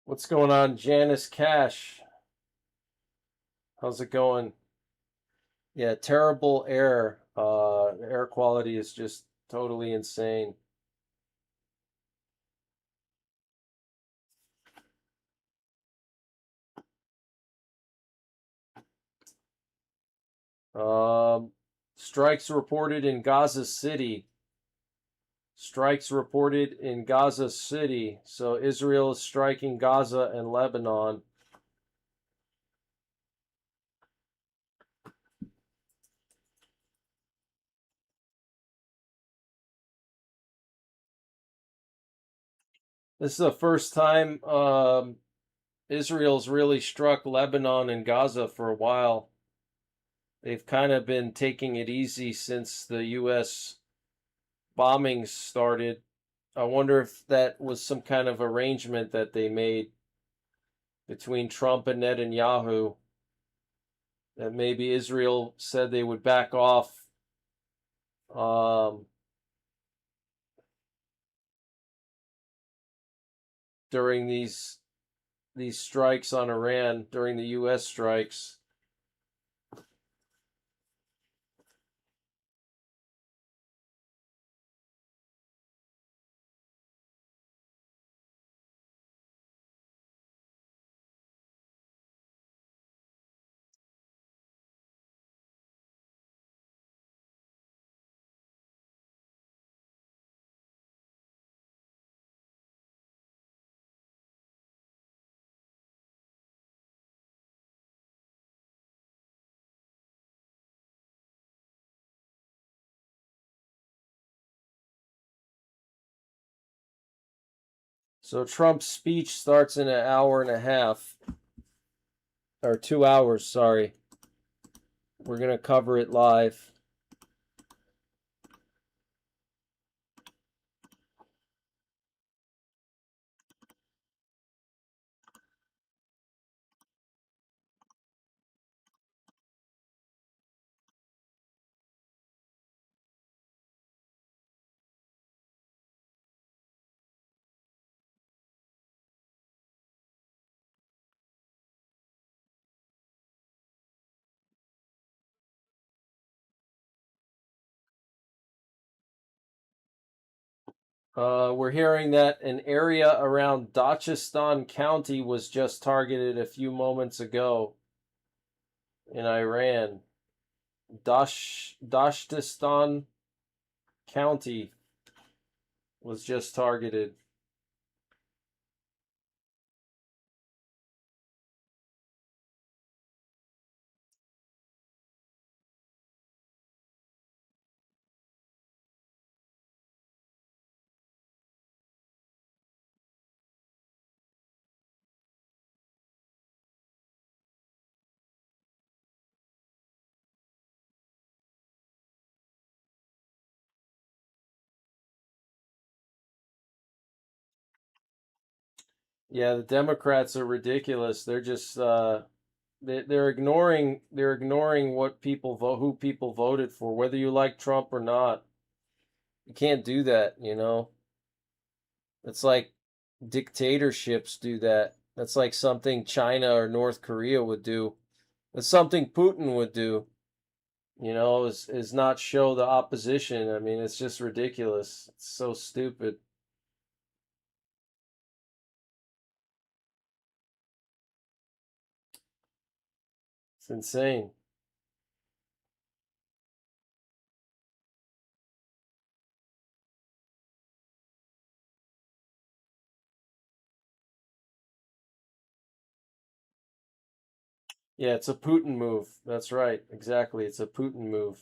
What's going on, Janice Cash? How's it going? Yeah, terrible air. Air quality is just totally insane. Um, strikes reported in Gaza City. Strikes reported in Gaza City. So Israel is striking Gaza and Lebanon. This is the first time Israel's really struck Lebanon and Gaza for a while. They've kind of been taking it easy since the U.S. bombings started. I wonder if that was some kind of arrangement that they made between Trump and Netanyahu, that maybe Israel said they would back off um, during these strikes on Iran, during the U.S. strikes. So Trump's speech starts in an hour and a half, or 2 hours, sorry. We're going to cover it live. We're hearing that an area around Dachistan County was just targeted a few moments ago in Iran. Dashtistan County was just targeted. Yeah, the Democrats are ridiculous. They're just they're ignoring what people vote, who people voted for, whether you like Trump or not. You can't do that, you know. It's like dictatorships do that. That's like something China or North Korea would do. That's something Putin would do, you know, is not show the opposition. I mean, it's just ridiculous. It's so stupid. It's insane. Yeah, it's a Putin move. That's right. Exactly. It's a Putin move.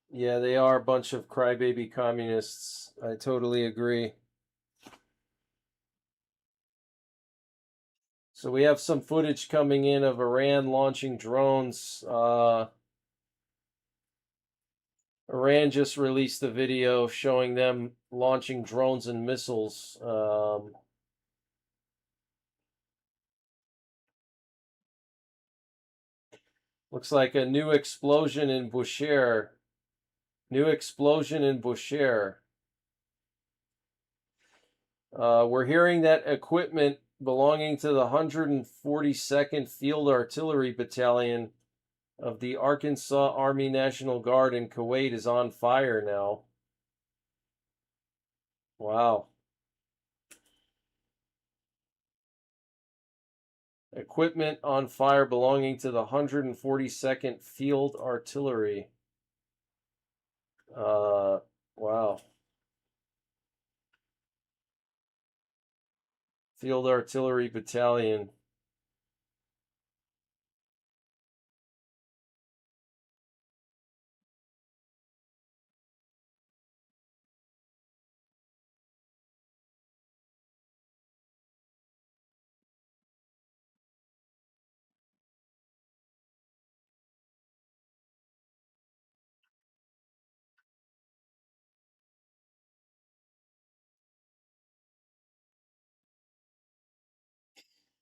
Yeah, they are a bunch of crybaby communists. I totally agree. So we have some footage coming in of Iran launching drones. Iran just released a video showing them launching drones and missiles. Looks like a new explosion in Bushehr. New explosion in Bushehr. We're hearing that equipment belonging to the 142nd Field Artillery Battalion of the Arkansas Army National Guard in Kuwait is on fire now. Wow. Equipment on fire belonging to the 142nd Field Artillery. Wow. Field Artillery Battalion.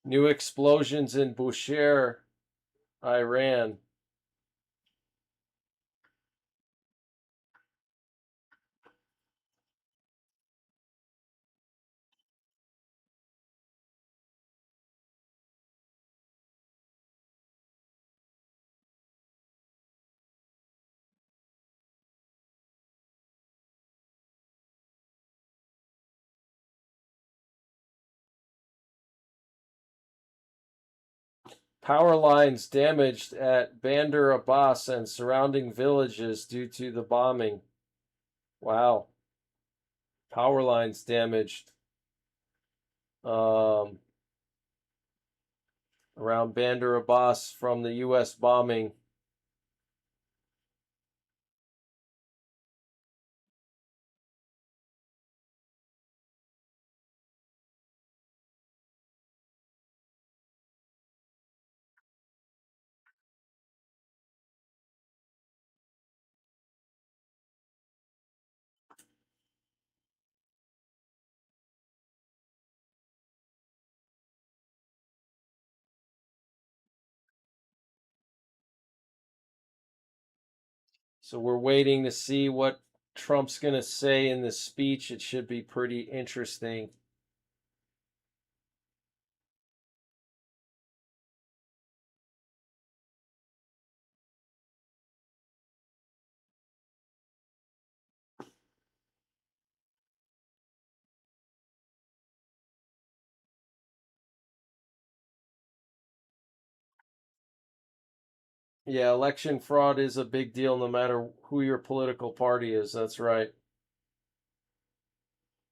New explosions in Bushehr, Iran. Power lines damaged at Bandar Abbas and surrounding villages due to the bombing. Wow. Power lines damaged around Bandar Abbas from the U.S. bombing. So we're waiting to see what Trump's going to say in this speech. It should be pretty interesting. Yeah, election fraud is a big deal no matter who your political party is. That's right.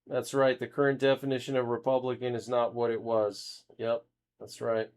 That's right. The current definition of Republican is not what it was. Yep, that's right.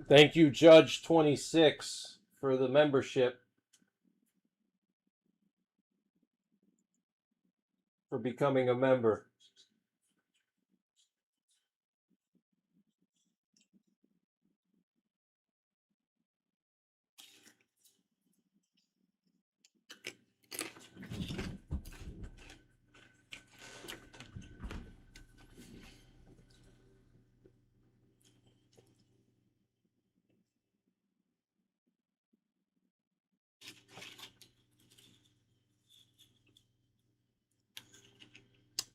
Thank you, Judge 26, for the membership, for becoming a member.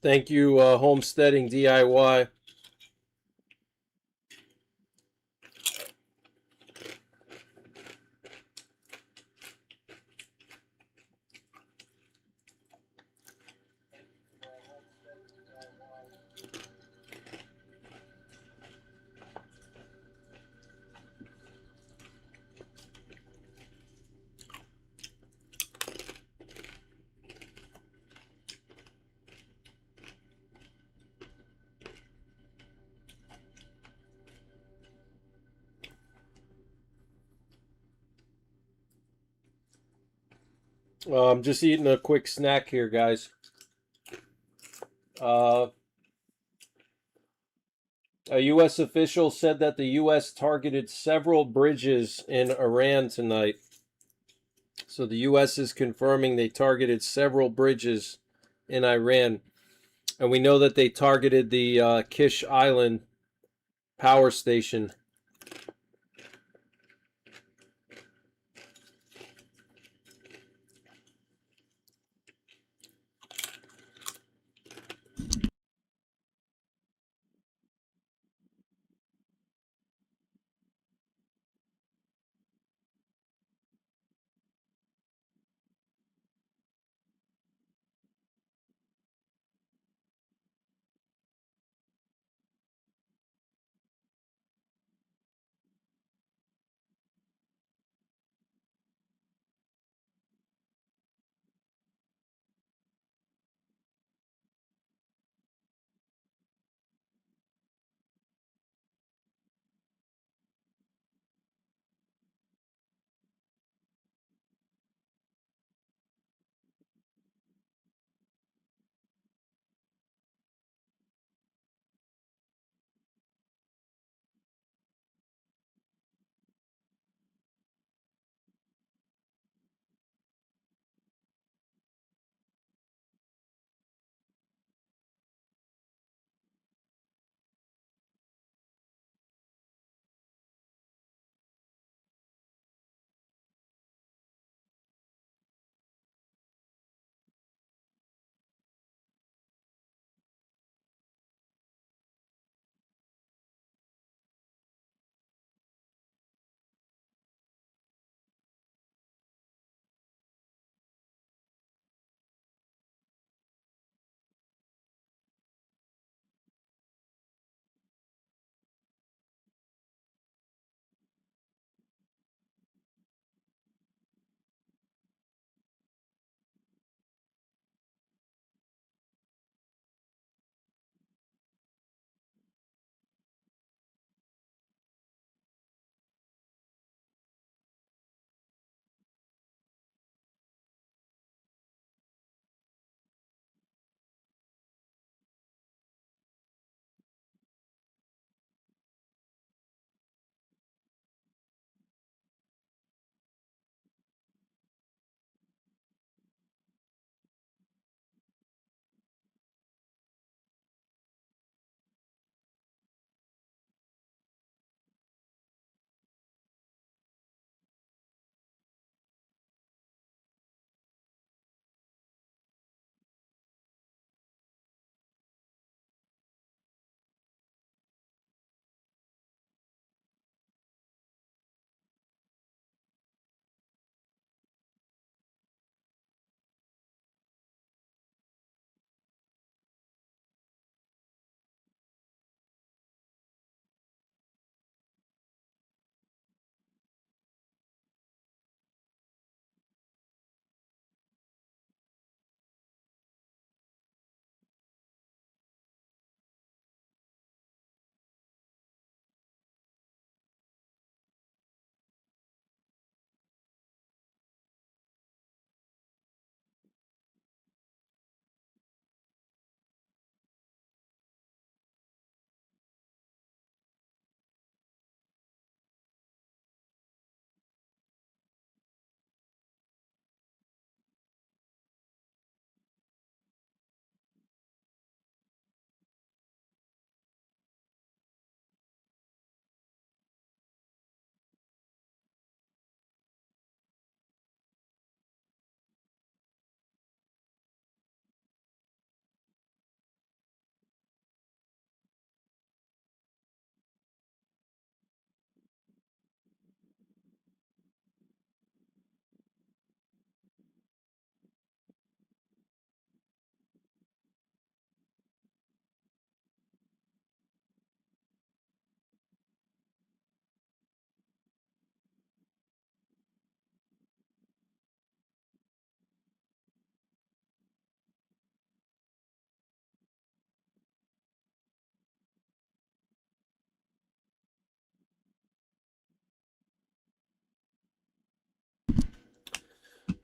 Thank you, Homesteading DIY. I'm just eating a quick snack here, guys. A U.S. official said that the U.S. targeted several bridges in Iran tonight. So the U.S. is confirming they targeted several bridges in Iran. And we know that they targeted the Kish Island power station.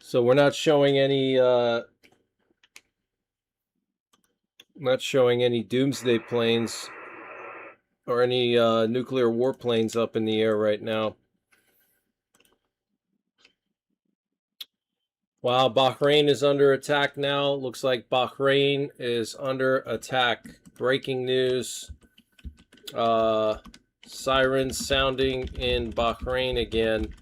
So we're not showing any doomsday planes or any nuclear warplanes up in the air right now. Wow, Bahrain is under attack now. Looks like Bahrain is under attack. Breaking news. Sirens sounding in Bahrain again.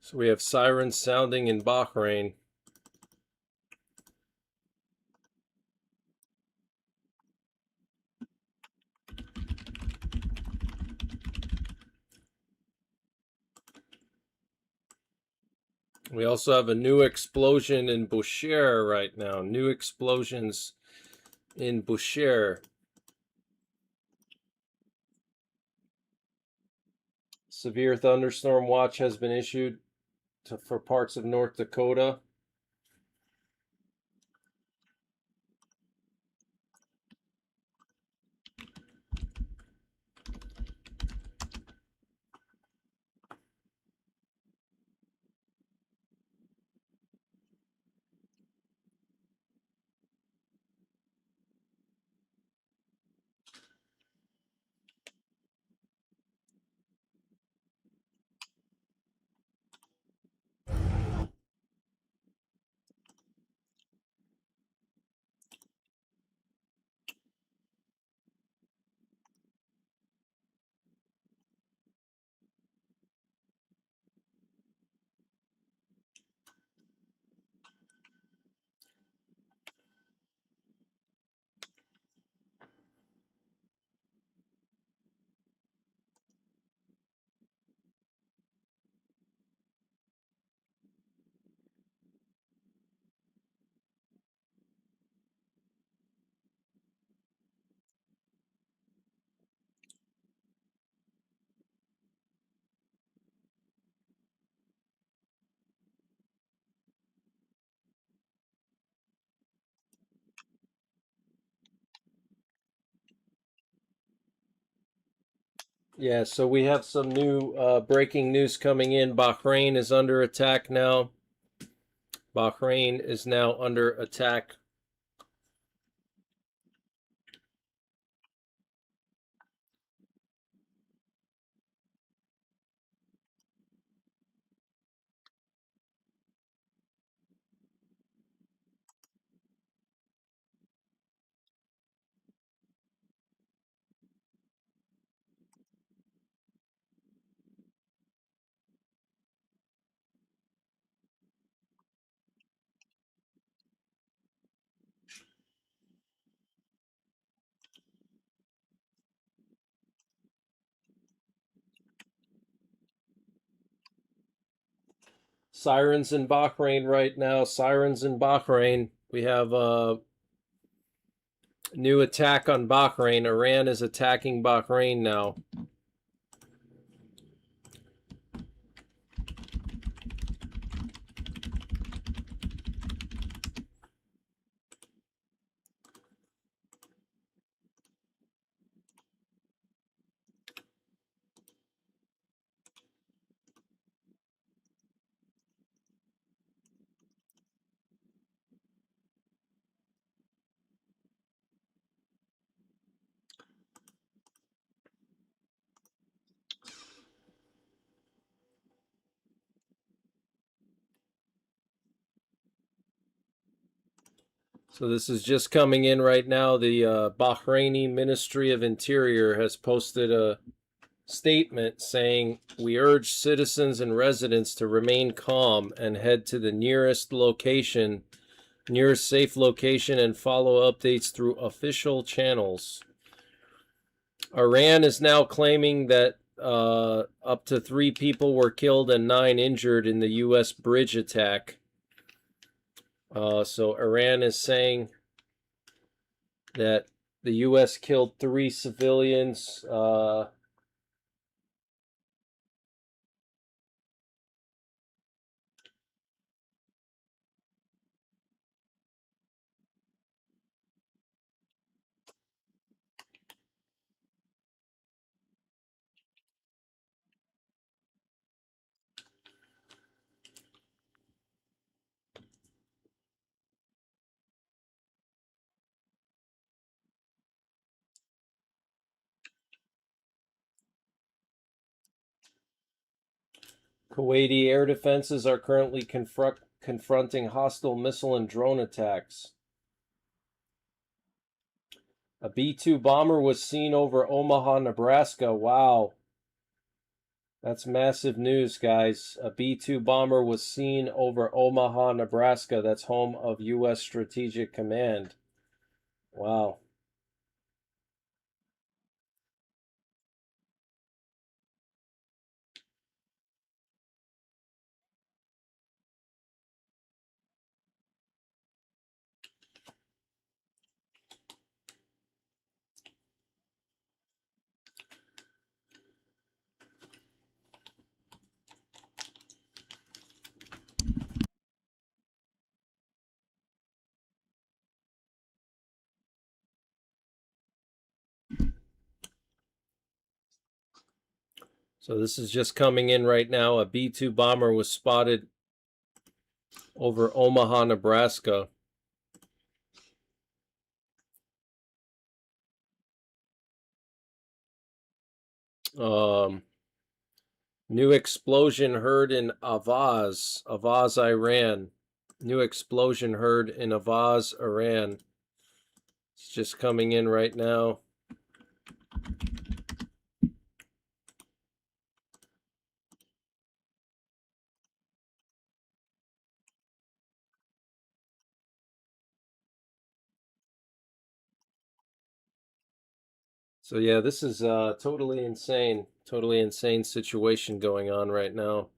So we have sirens sounding in Bahrain. We also have a new explosion in Bushehr right now. New explosions in Bushehr. Severe thunderstorm watch has been issued for parts of North Dakota. Yeah, so we have some new breaking news coming in. Bahrain is under attack now. Bahrain is now under attack. Sirens in Bahrain right now. Sirens in Bahrain. We have a new attack on Bahrain. Iran is attacking Bahrain now. So this is just coming in right now. The Bahraini Ministry of Interior has posted a statement saying, "We urge citizens and residents to remain calm and head to the nearest safe location and follow updates through official channels." Iran is now claiming that up to 3 people were killed and 9 injured in the U.S. bridge attack. So Iran is saying that the U.S. killed 3 civilians Kuwaiti air defenses are currently confronting hostile missile and drone attacks. A B-2 bomber was seen over Omaha, Nebraska. Wow. That's massive news, guys. A B-2 bomber was seen over Omaha, Nebraska. That's home of U.S. Strategic Command. Wow. So this is just coming in right now. A B-2 bomber was spotted over Omaha, Nebraska. New explosion heard in Avaz, Iran. New explosion heard in Avaz, Iran. It's just coming in right now. So yeah, this is totally insane situation going on right now.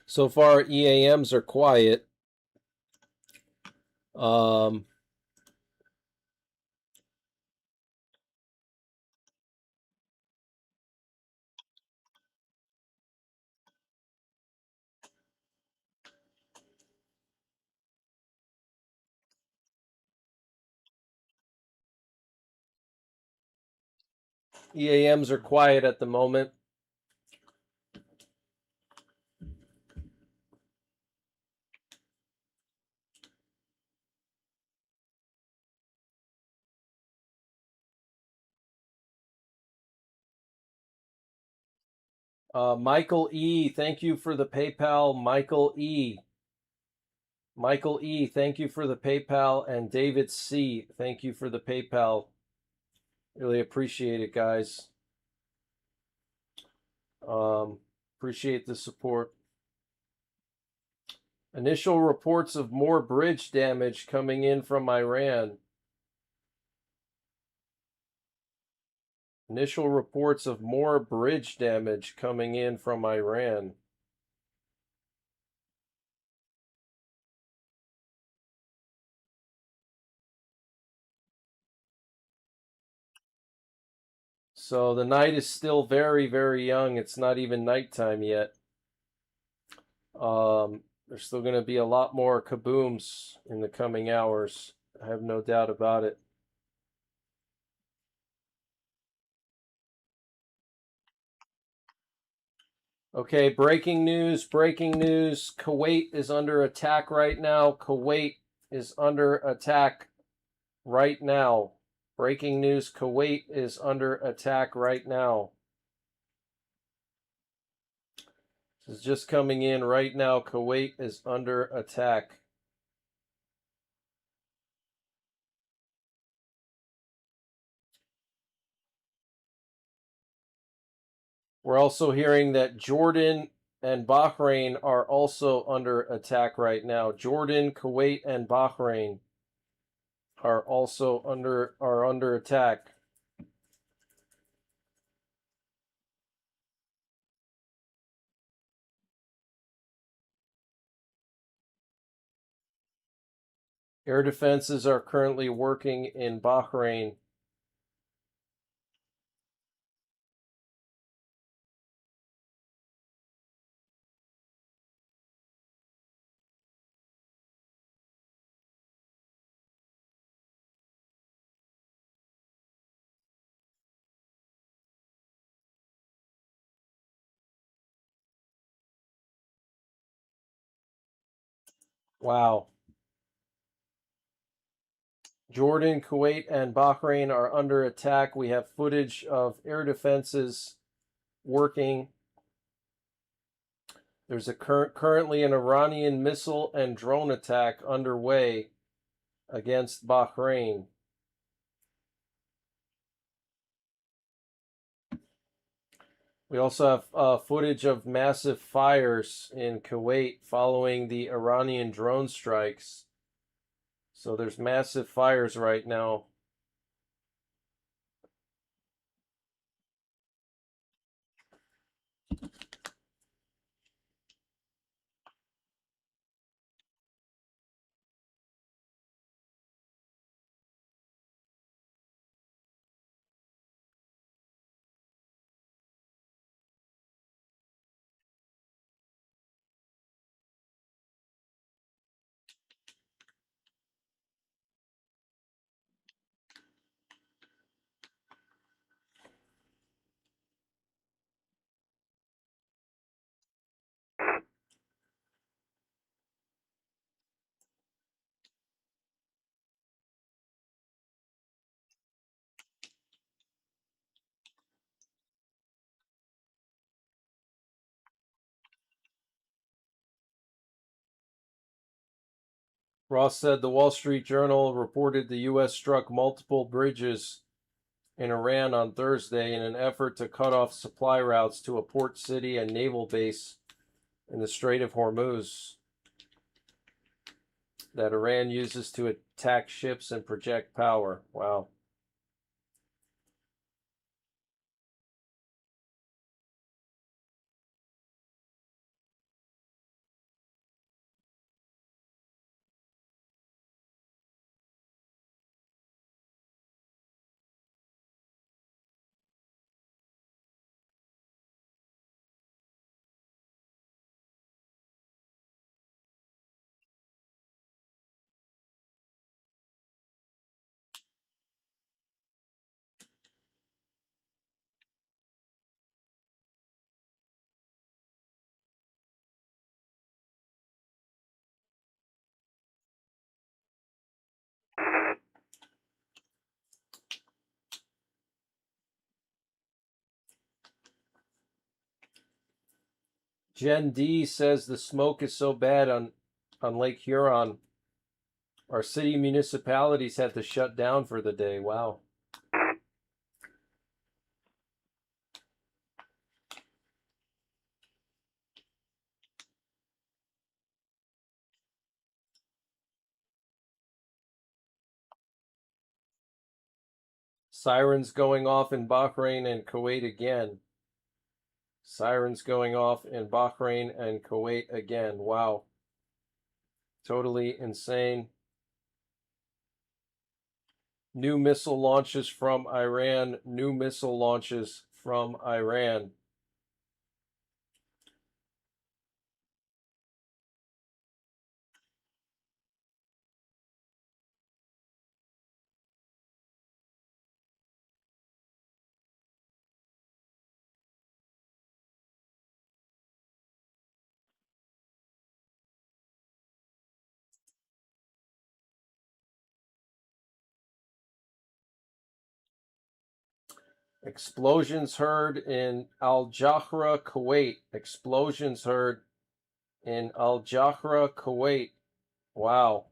So far, EAMs are quiet. EAMs are quiet at the moment. Michael E, thank you for the PayPal. Michael E, thank you for the PayPal. And David C, thank you for the PayPal. Really appreciate it, guys. Appreciate the support. Initial reports of more bridge damage coming in from Iran. Initial reports of more bridge damage coming in from Iran. So the night is still very, very young. It's not even nighttime yet. There's still going to be a lot more kabooms in the coming hours. I have no doubt about it. Okay, breaking news, breaking news. Kuwait is under attack right now. Kuwait is under attack right now. Breaking news, Kuwait is under attack right now. This is just coming in right now. Kuwait is under attack. We're also hearing that Jordan and Bahrain are also under attack right now. Jordan, Kuwait, and Bahrain are also under attack. Air defenses are currently working in Bahrain. Wow. Jordan, Kuwait, and Bahrain are under attack. We have footage of air defenses working. There's currently an Iranian missile and drone attack underway against Bahrain. We also have footage of massive fires in Kuwait following the Iranian drone strikes. So there's massive fires right now. Ross said the Wall Street Journal reported the U.S. struck multiple bridges in Iran on Thursday in an effort to cut off supply routes to a port city and naval base in the Strait of Hormuz that Iran uses to attack ships and project power. Wow. Jen D says the smoke is so bad on Lake Huron. Our city municipalities had to shut down for the day. Wow. Sirens going off in Bahrain and Kuwait again. Sirens going off in Bahrain and Kuwait again. Wow. Totally insane. New missile launches from Iran. New missile launches from Iran. Explosions heard in Al Jahra, Kuwait. Explosions heard in Al Jahra, Kuwait. Wow.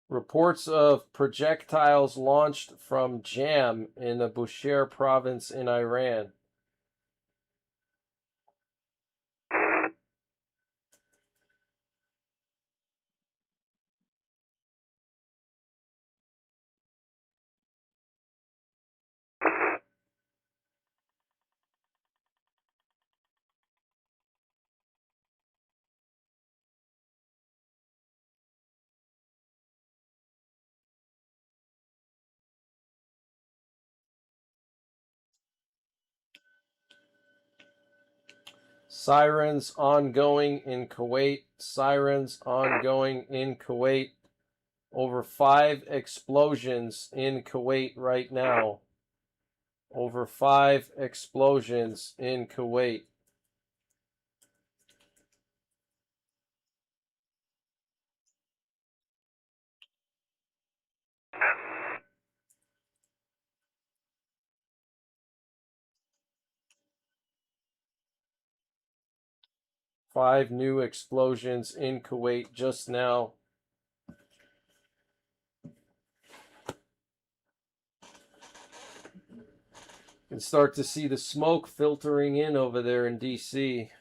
Reports of projectiles launched from Jam in the Bushehr province in Iran. Sirens ongoing in Kuwait. Sirens ongoing in Kuwait. Over 5 explosions in Kuwait right now. Over 5 explosions in Kuwait. Five new explosions in Kuwait just now. You can start to see the smoke filtering in over there in DC.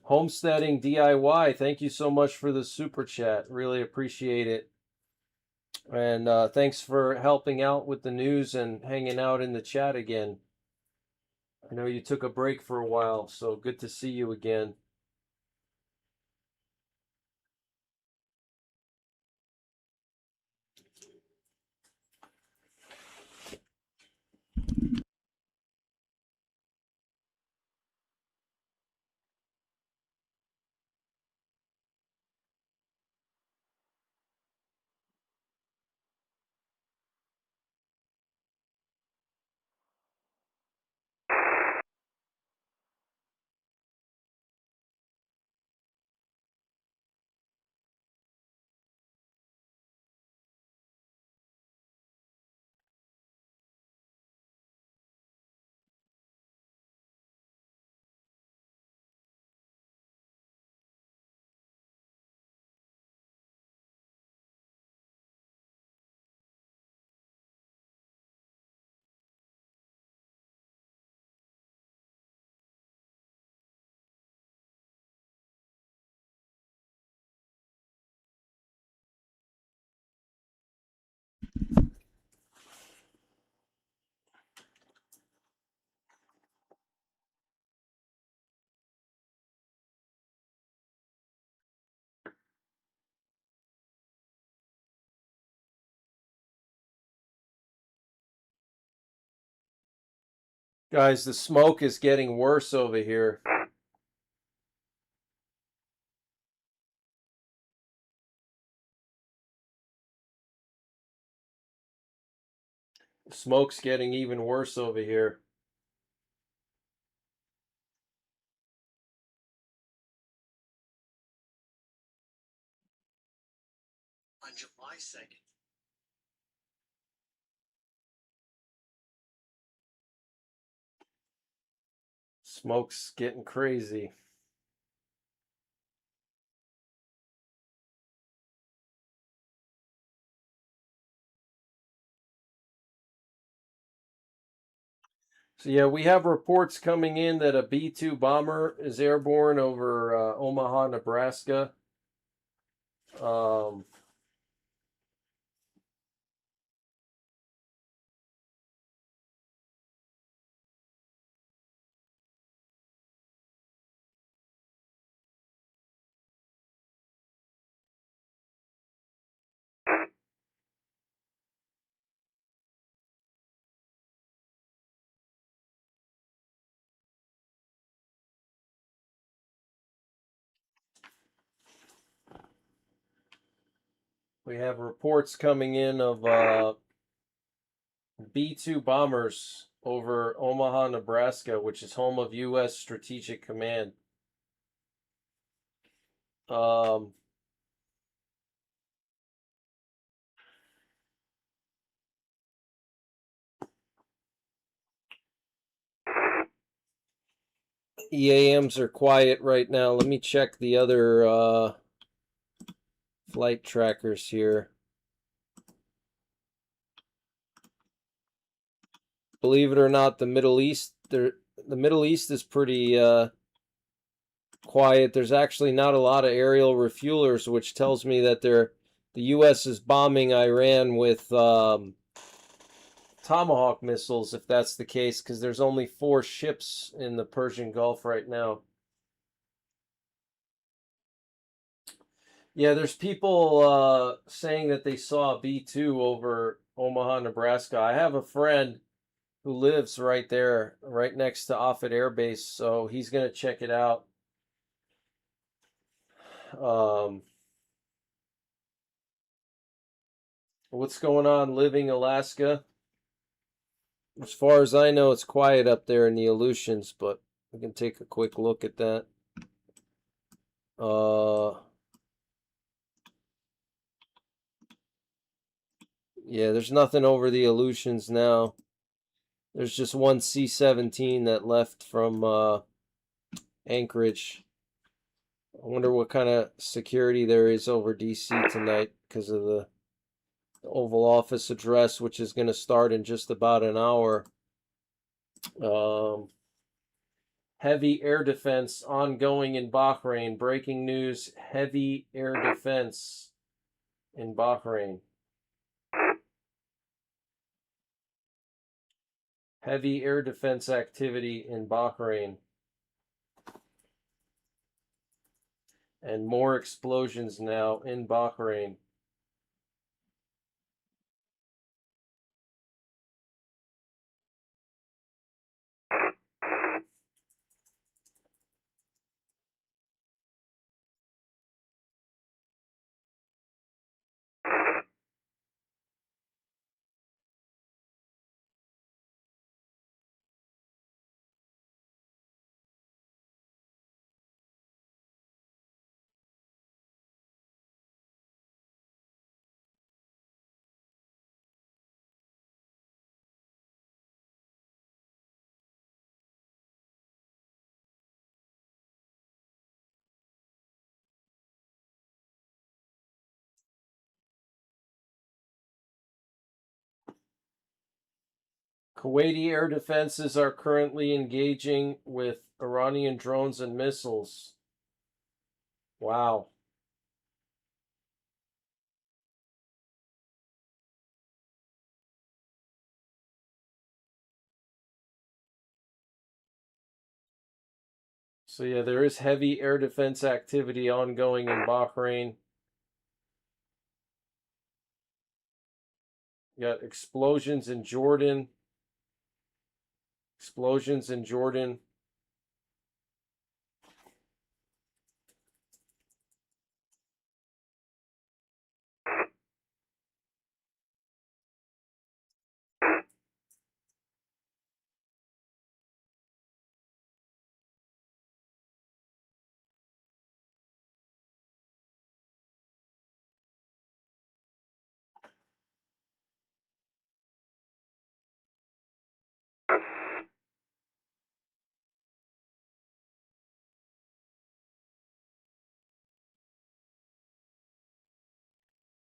Homesteading DIY, thank you so much for the super chat. Really appreciate it. And thanks for helping out with the news and hanging out in the chat again. I know you took a break for a while, so good to see you again. Guys, the smoke is getting worse over here. The smoke's getting even worse over here. On July 2nd, Smoke's getting crazy. So yeah, we have reports coming in that a B-2 bomber is airborne over Omaha, Nebraska. We have reports coming in of B-2 bombers over Omaha, Nebraska, which is home of U.S. Strategic Command. EAMs are quiet right now. Let me check the other flight trackers here. Believe it or not, the Middle East is pretty quiet. There's actually not a lot of aerial refuelers, which tells me that the U.S. is bombing Iran with Tomahawk missiles, if that's the case, because there's only 4 ships in the Persian Gulf right now. Yeah, there's people saying that they saw a B-2 over Omaha, Nebraska. I have a friend who lives right there, right next to Offutt Air Base, so he's going to check it out. What's going on, Living Alaska? As far as I know, it's quiet up there in the Aleutians, but we can take a quick look at that. Yeah, there's nothing over the Aleutians now. There's just one C-17 that left from Anchorage. I wonder what kind of security there is over DC tonight because of the Oval Office address, which is going to start in just about an hour. Heavy air defense ongoing in Bahrain. Breaking news, heavy air defense in Bahrain. Heavy air defense activity in Bahrain. And more explosions now in Bahrain. Kuwaiti air defenses are currently engaging with Iranian drones and missiles. Wow. So yeah, there is heavy air defense activity ongoing in Bahrain. You got explosions in Jordan. Explosions in Jordan.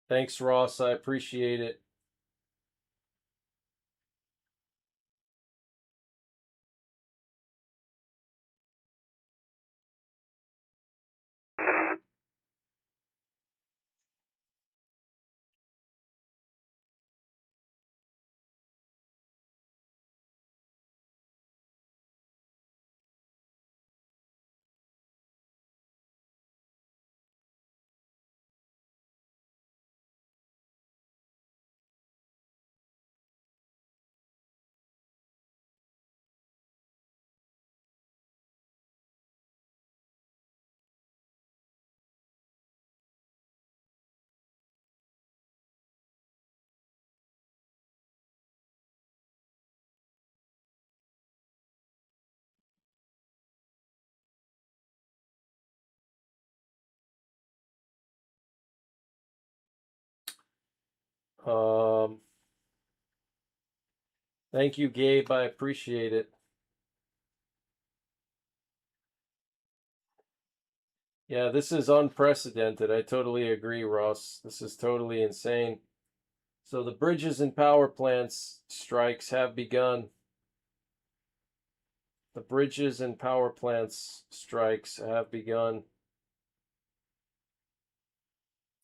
Thanks, Ross. I appreciate it. Thank you, Gabe. I appreciate it. Yeah, this is unprecedented. I totally agree, Ross. This is totally insane. So the bridges and power plants strikes have begun. The bridges and power plants strikes have begun.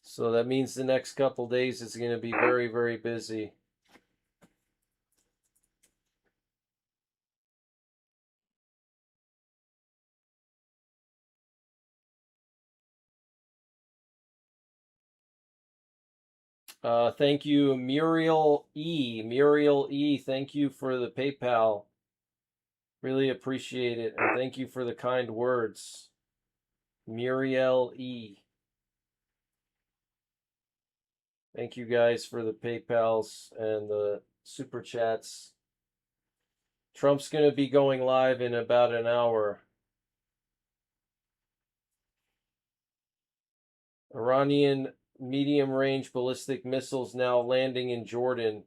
So that means the next couple days is going to be very, very busy. Thank you, Muriel E. Muriel E. Thank you for the PayPal. Really appreciate it. And thank you for the kind words. Muriel E. Thank you guys for the PayPals and the super chats. Trump's going to be going live in about an hour. Iranian medium-range ballistic missiles now landing in Jordan.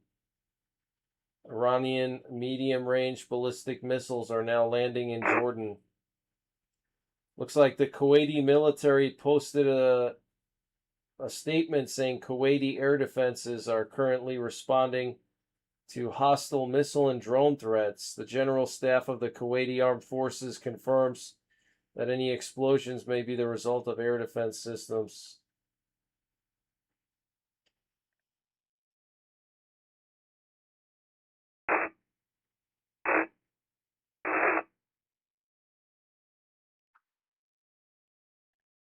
Iranian medium-range ballistic missiles are now landing in Jordan. Looks like the Kuwaiti military posted a statement saying Kuwaiti air defenses are currently responding to hostile missile and drone threats. The General Staff of the Kuwaiti Armed Forces confirms that any explosions may be the result of air defense systems.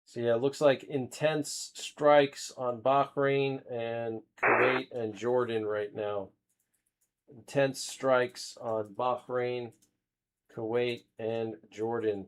So yeah, it looks like intense strikes on Bahrain and Kuwait and Jordan right now. Intense strikes on Bahrain, Kuwait, and Jordan.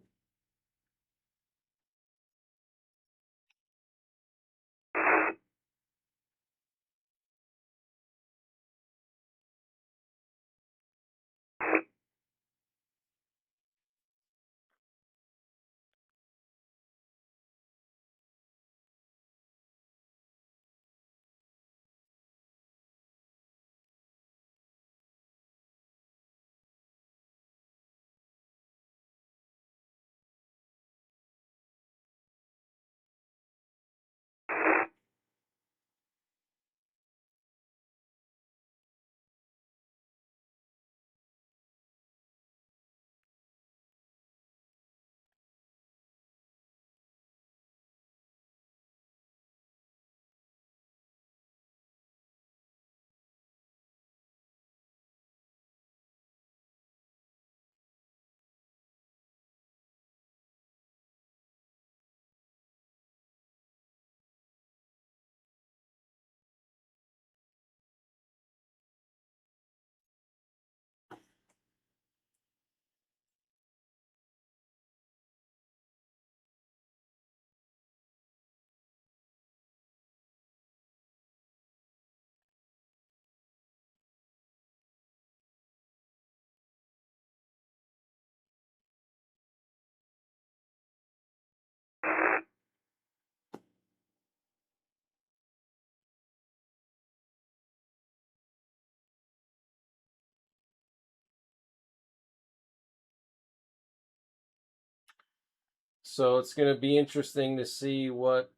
So it's going to be interesting to see what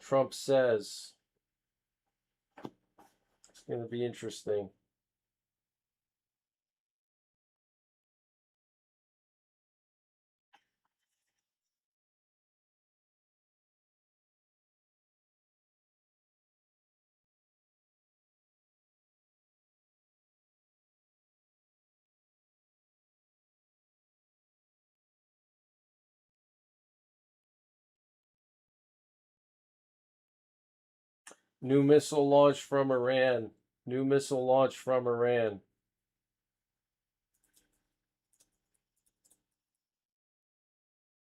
Trump says. It's going to be interesting. New missile launch from Iran. New missile launch from Iran.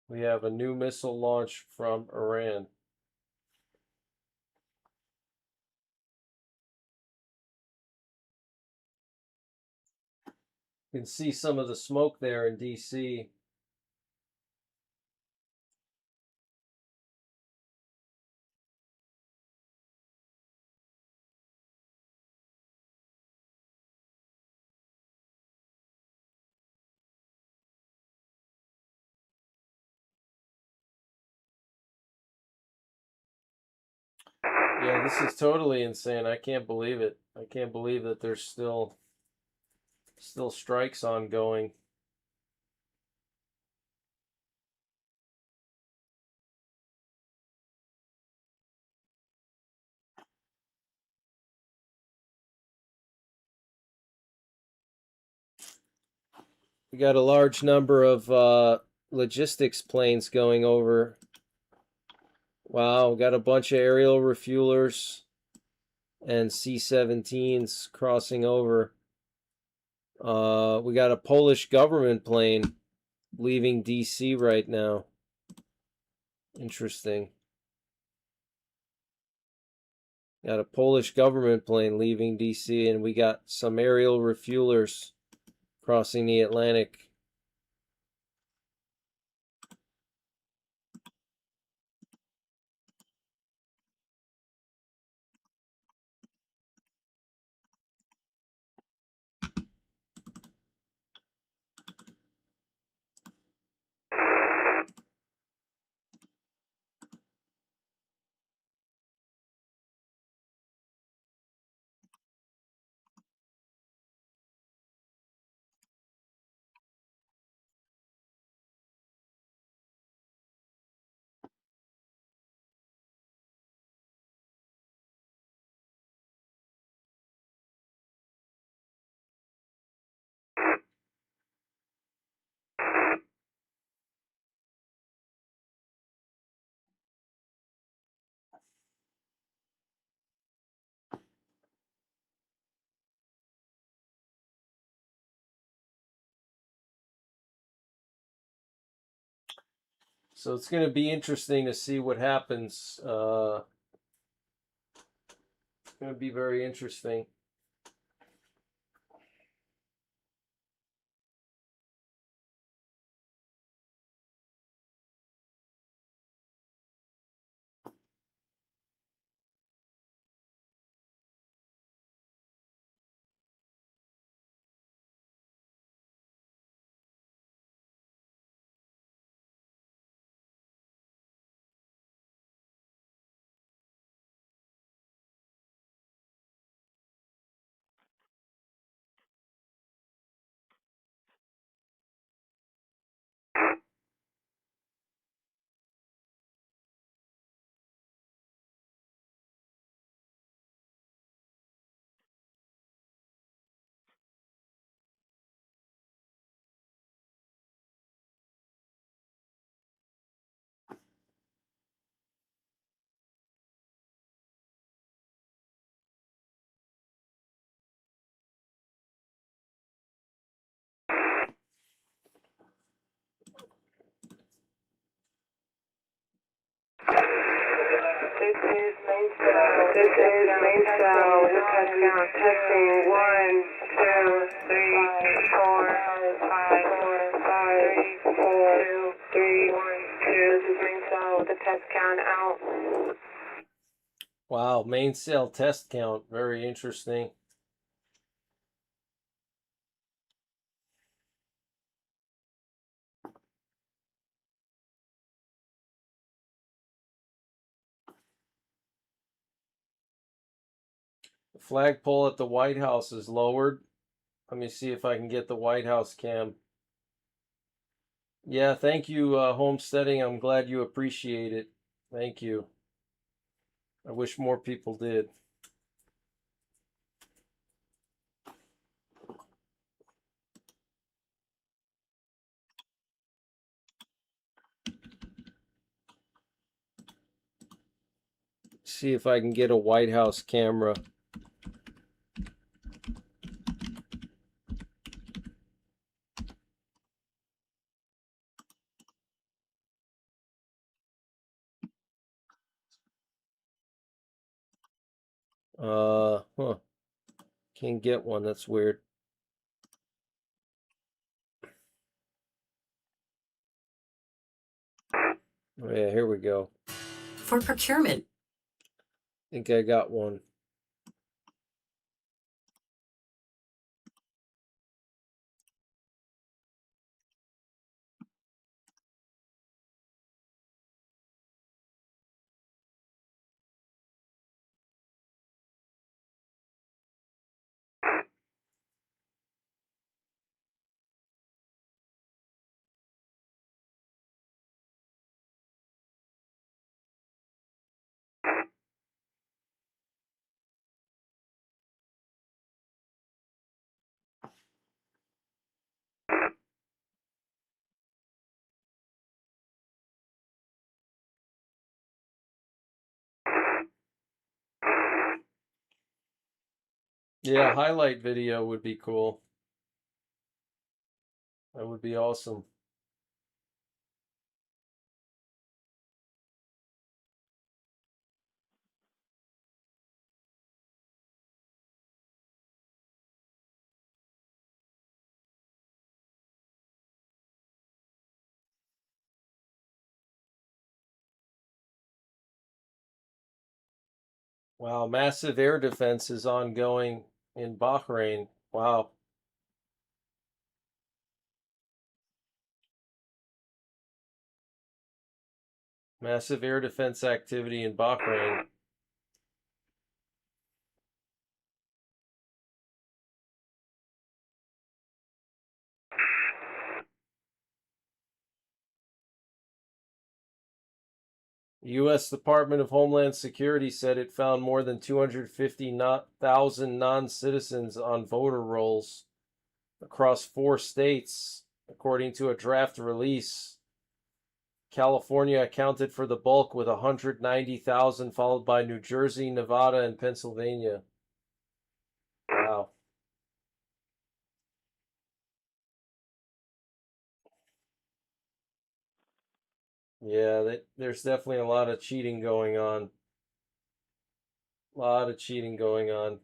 We have a new missile launch from Iran. You can see some of the smoke there in DC. Yeah, this is totally insane. I can't believe it. I can't believe that there's still strikes ongoing. We got a large number of logistics planes going over. Wow, got a bunch of aerial refuelers and C-17s crossing over. We got a Polish government plane leaving DC right now. Interesting. Got a Polish government plane leaving DC, and we got some aerial refuelers crossing the Atlantic. So it's going to be interesting to see what happens. It's going to be very interesting. This is main cell with a touchdown testing 1, 2, 3, 4, 5, 4, 2, 3, 1, 2. This is main cell with a test count out. Wow, main cell test count. Very interesting. The flagpole at the White House is lowered. Let me see if I can get the White House cam. Yeah, thank you, Homesteading. I'm glad you appreciate it. Thank you. I wish more people did. See if I can get a White House camera. Huh. Can't get one. That's weird. Oh, yeah, here we go. For procurement. I think I got one. Yeah, highlight video would be cool. That would be awesome. Wow, massive air defense is ongoing in Bahrain. Wow. Massive air defense activity in Bahrain. The U.S. Department of Homeland Security said it found more than 250,000 non-citizens on voter rolls across 4 states, according to a draft release. California accounted for the bulk with 190,000, followed by New Jersey, Nevada, and Pennsylvania. Wow. Yeah, there's definitely a lot of cheating going on. A lot of cheating going on.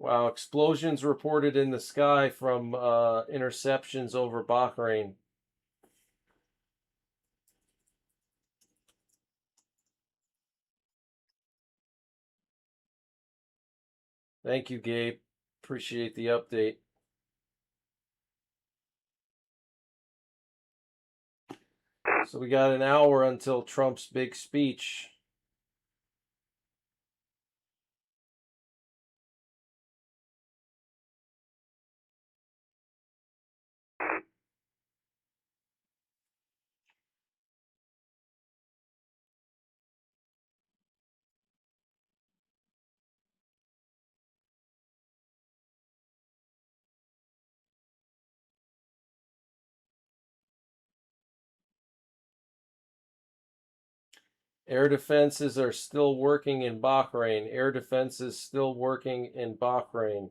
Wow, explosions reported in the sky from interceptions over Bahrain. Thank you, Gabe. Appreciate the update. So we got an hour until Trump's big speech. Air defenses are still working in Bahrain. Air defense is still working in Bahrain.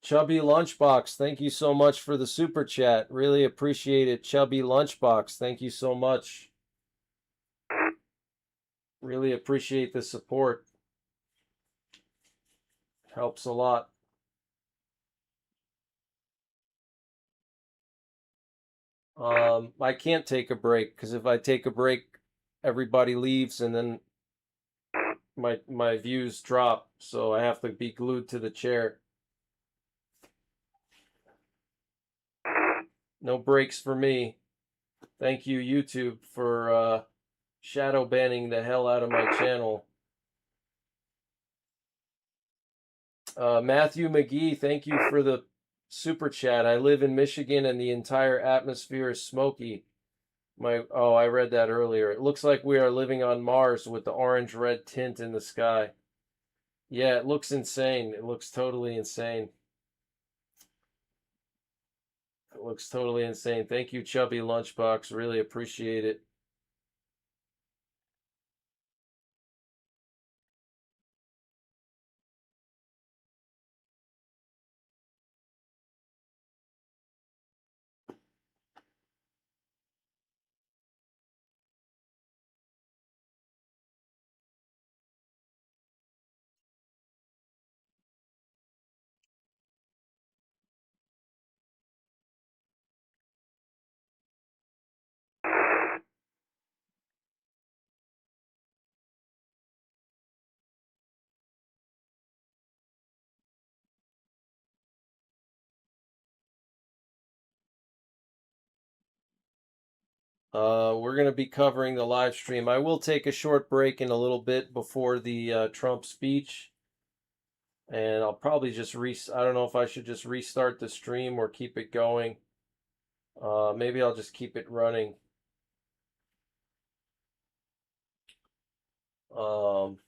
Chubby Lunchbox, thank you so much for the super chat. Really appreciate it. Chubby Lunchbox, thank you so much. Really appreciate the support. Helps a lot. I can't take a break because if I take a break, everybody leaves and then my views drop. So I have to be glued to the chair. No breaks for me. Thank you, YouTube, for shadow banning the hell out of my channel. Matthew McGee, thank you for the super chat. I live in Michigan and the entire atmosphere is smoky. I read that earlier. It looks like we are living on Mars with the orange-red tint in the sky. Yeah, it looks insane. It looks totally insane. It looks totally insane. Thank you, Chubby Lunchbox. Really appreciate it. We're going to be covering the live stream. I will take a short break in a little bit before the Trump speech. And I'll probably just I don't know if I should just restart the stream or keep it going. Maybe I'll just keep it running. Um,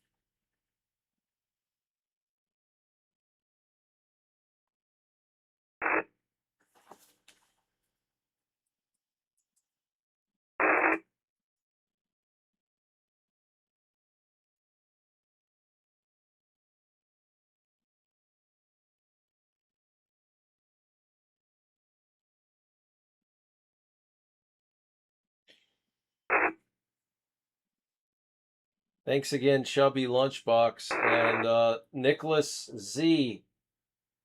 Thanks again, Chubby Lunchbox. And Nicholas Z.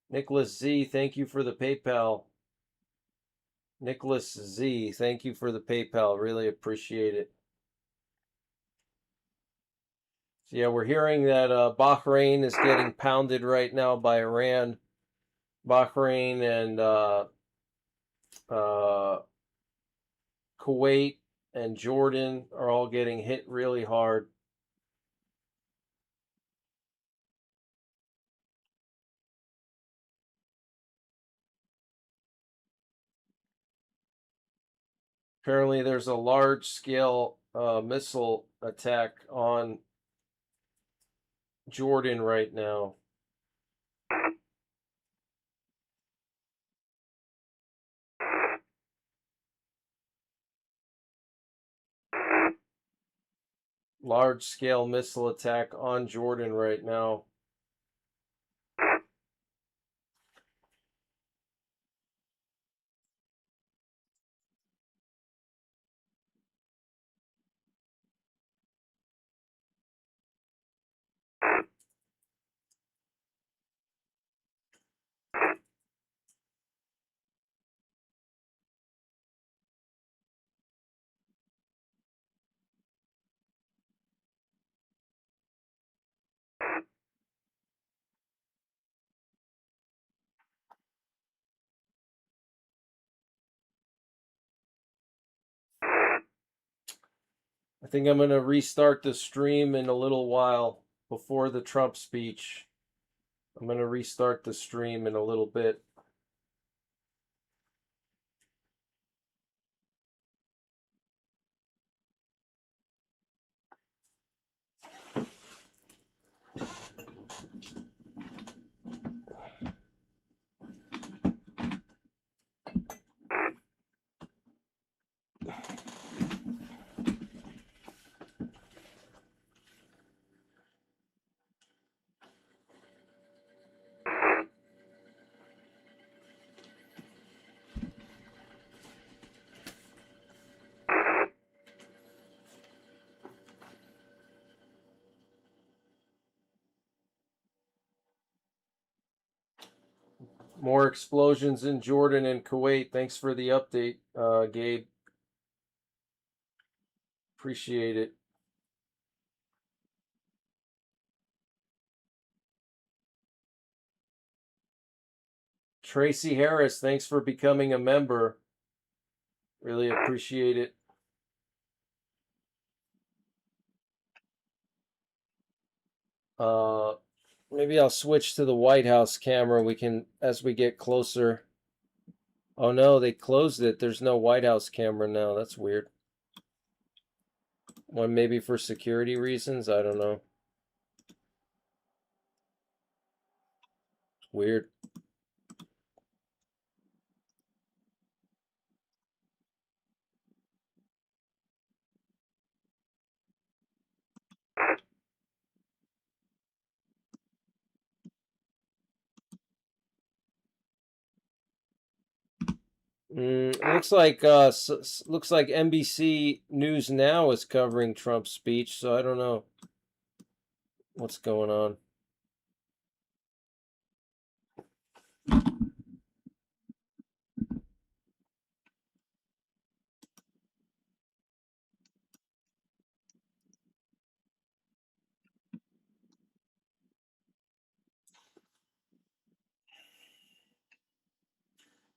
Nicholas Z, thank you for the PayPal. Nicholas Z, thank you for the PayPal. Really appreciate it. So yeah, we're hearing that Bahrain is getting pounded right now by Iran. Bahrain and Kuwait and Jordan are all getting hit really hard. Apparently, there's a large-scale missile attack on Jordan right now. Large-scale missile attack on Jordan right now. I think I'm going to restart the stream in a little while before the Trump speech. I'm going to restart the stream in a little bit. More explosions in Jordan and Kuwait. Thanks for the update, Gabe. Appreciate it. Tracy Harris, thanks for becoming a member. Really appreciate it. Maybe I'll switch to the White House camera. We can, as we get closer. Oh no, they closed it. There's no White House camera now. That's weird. One maybe for security reasons. I don't know. Weird. Looks like looks like NBC News Now is covering Trump's speech, so I don't know what's going on.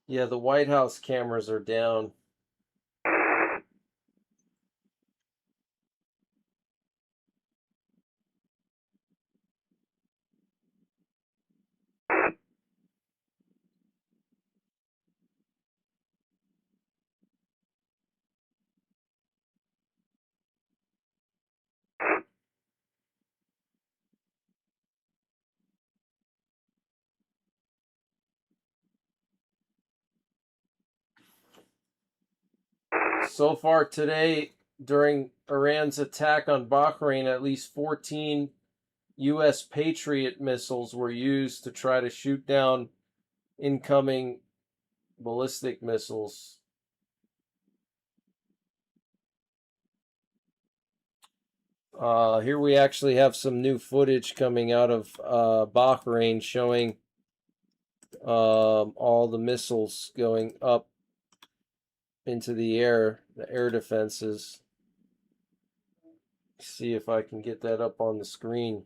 Yeah, the White House cameras are down. So far today, during Iran's attack on Bahrain, at least 14 U.S. Patriot missiles were used to try to shoot down incoming ballistic missiles. Here we actually have some new footage coming out of Bahrain showing all the missiles going up into the air defenses. See if I can get that up on the screen.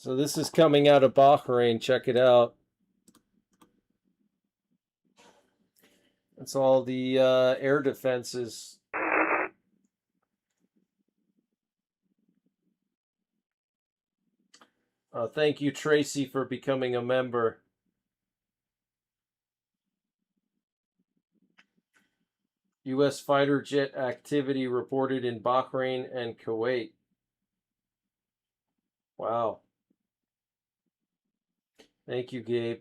So this is coming out of Bahrain. Check it out. That's all the air defenses. Thank you, Tracy, for becoming a member. U.S. fighter jet activity reported in Bahrain and Kuwait. Wow. Thank you, Gabe.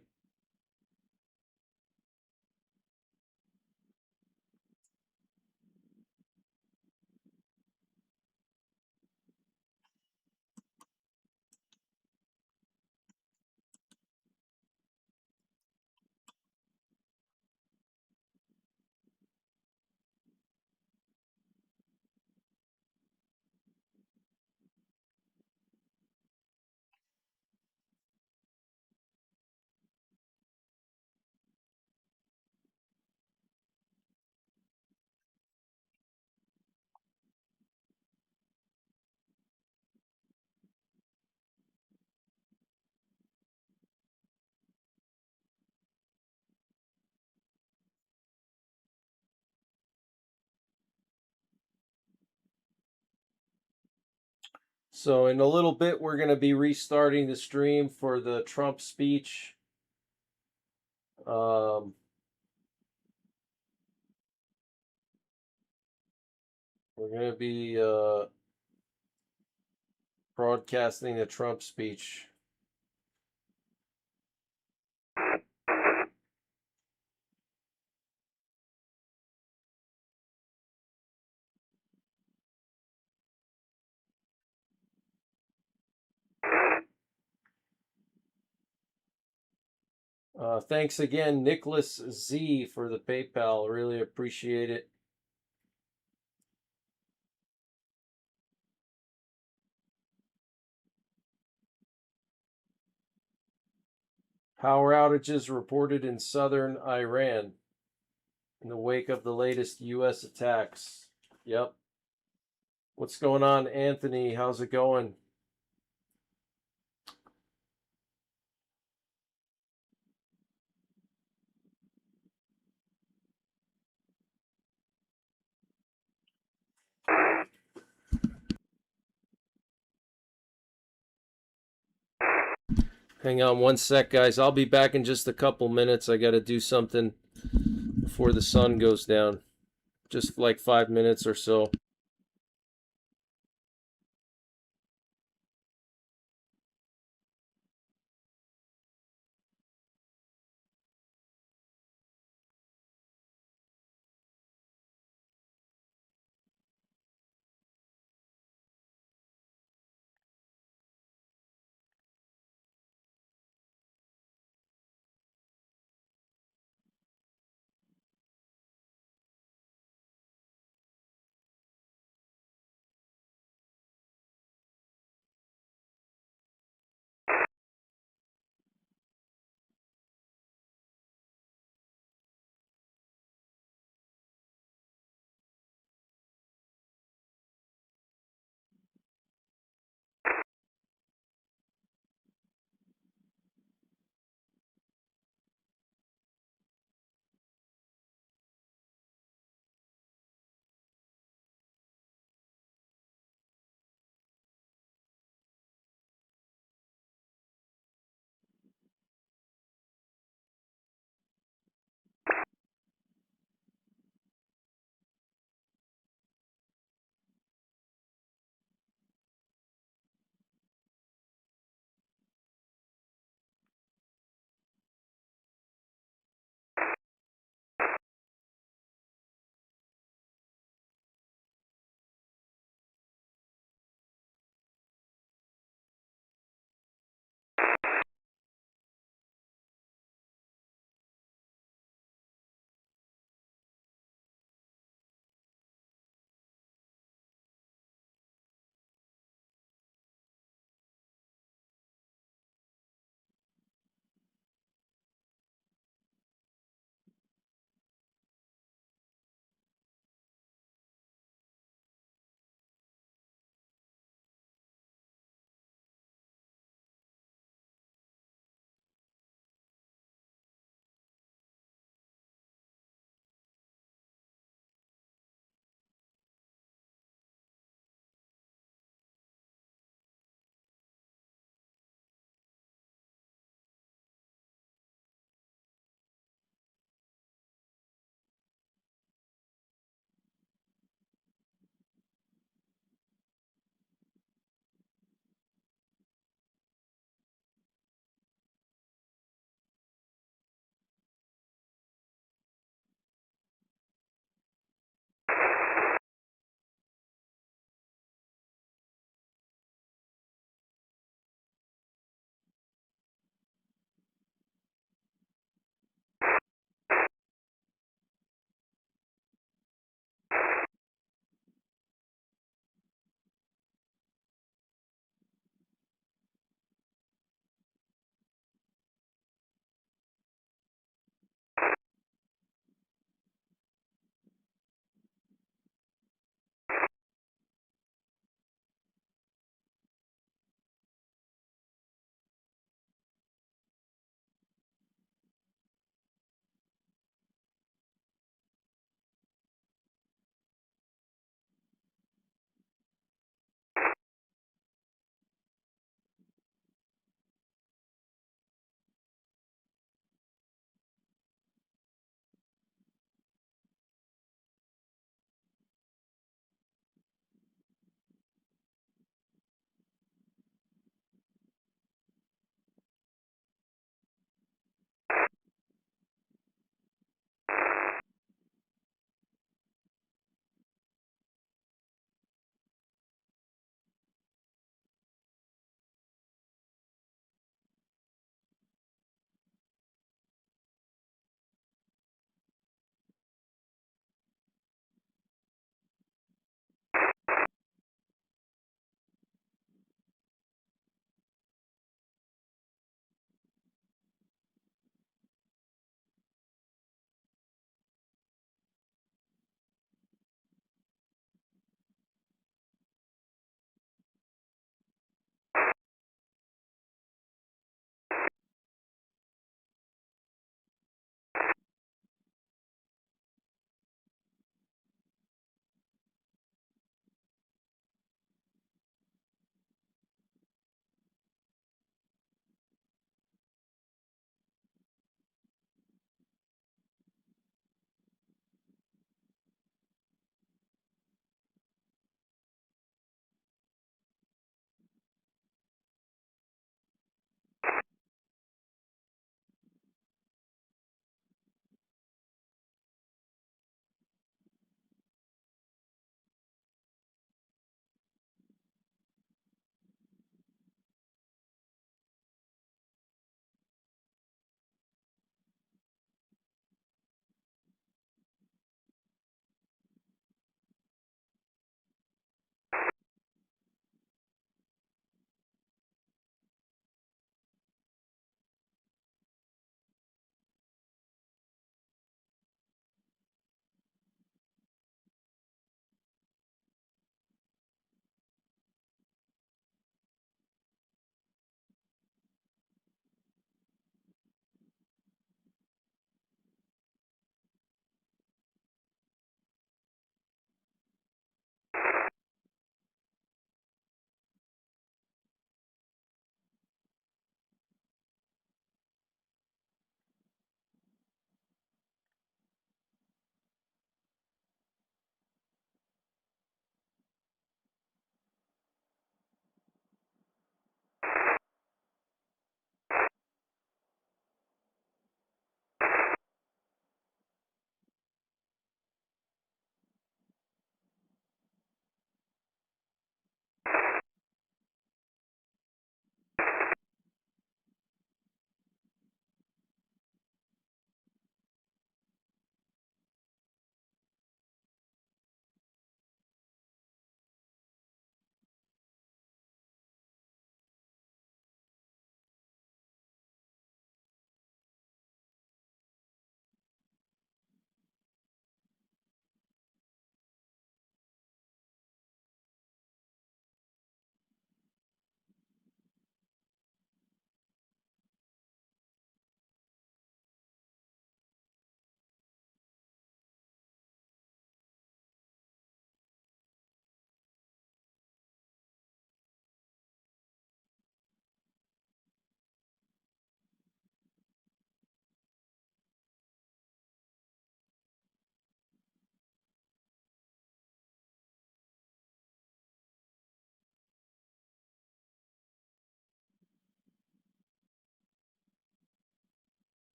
So in a little bit, we're going to be restarting the stream for the Trump speech. We're going to be broadcasting the Trump speech. Thanks again, Nicholas Z, for the PayPal. Really appreciate it. Power outages reported in southern Iran in the wake of the latest U.S. attacks. Yep. What's going on, Anthony? How's it going? Hang on one sec, guys. I'll be back in just a couple minutes. I got to do something before the sun goes down. Just like 5 minutes or so.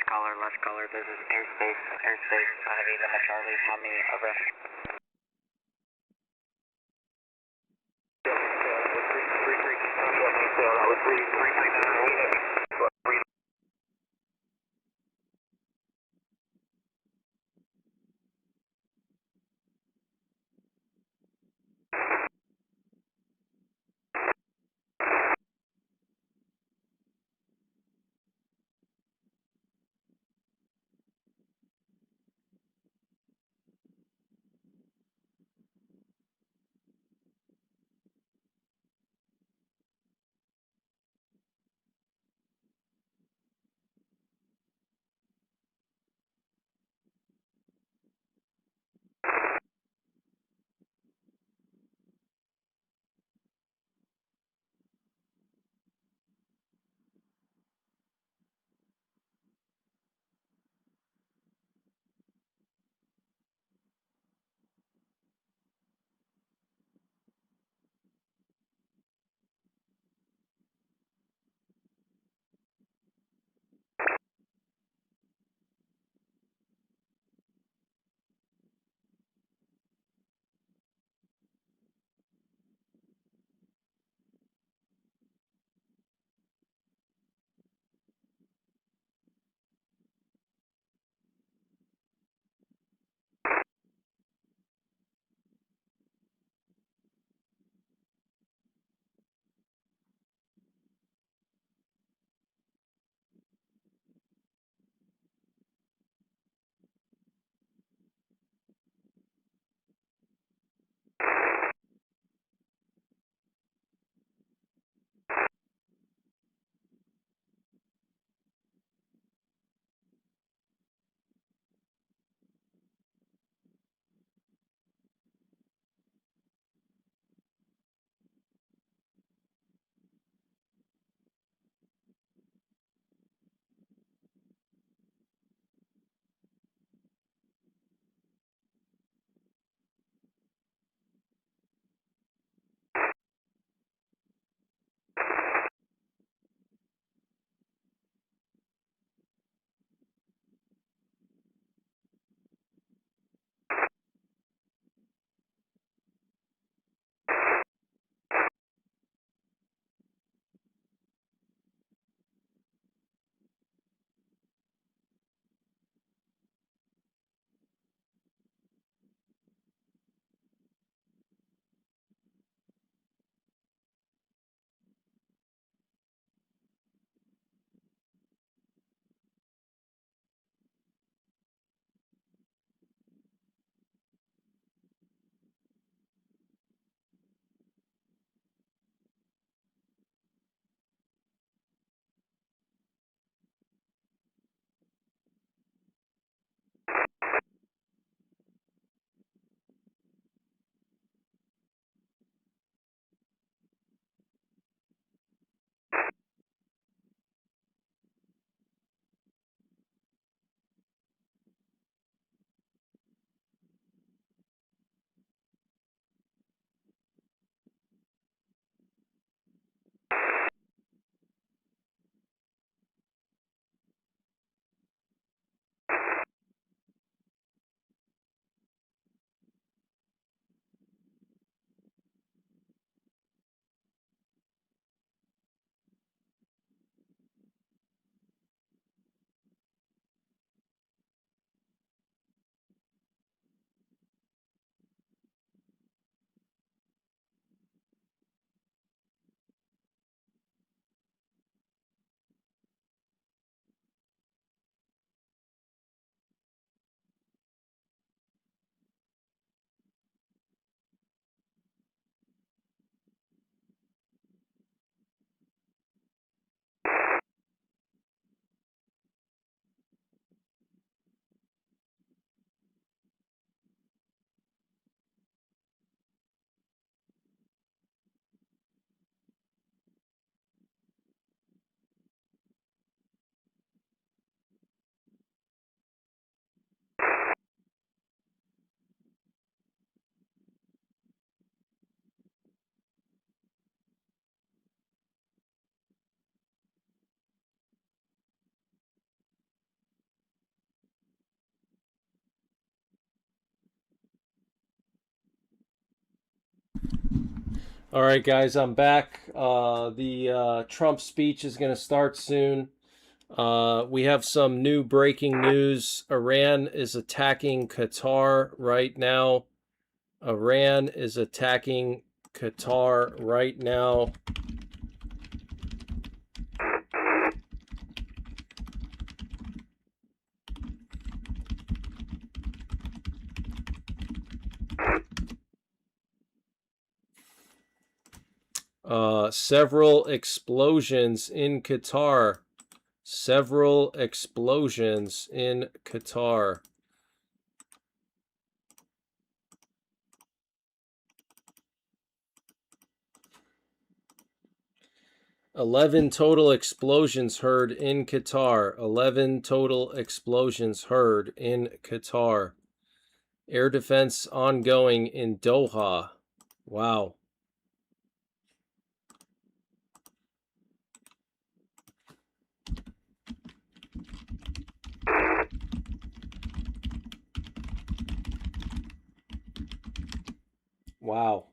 Last caller, this is airspace, Heavy Lima Charlie, how me, over. All right, guys, I'm back. The Trump speech is going to start soon. We have some new breaking news. Iran is attacking Qatar right now. Iran is attacking Qatar right now. Several explosions in Qatar. Several explosions in Qatar. "11 total explosions heard in Qatar. 11 total explosions heard in Qatar. Air defense ongoing in Doha." Wow. Wow.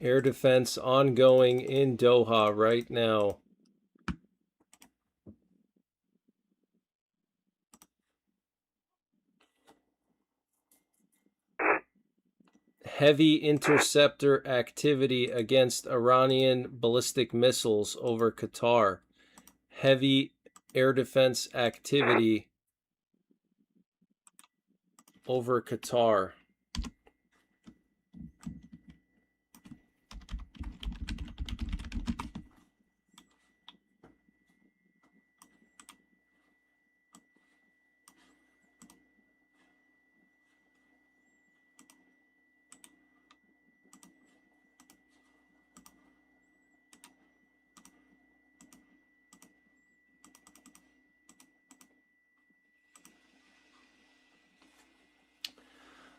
Air defense ongoing in Doha right now. Heavy interceptor activity against Iranian ballistic missiles over Qatar. Heavy air defense activity over Qatar.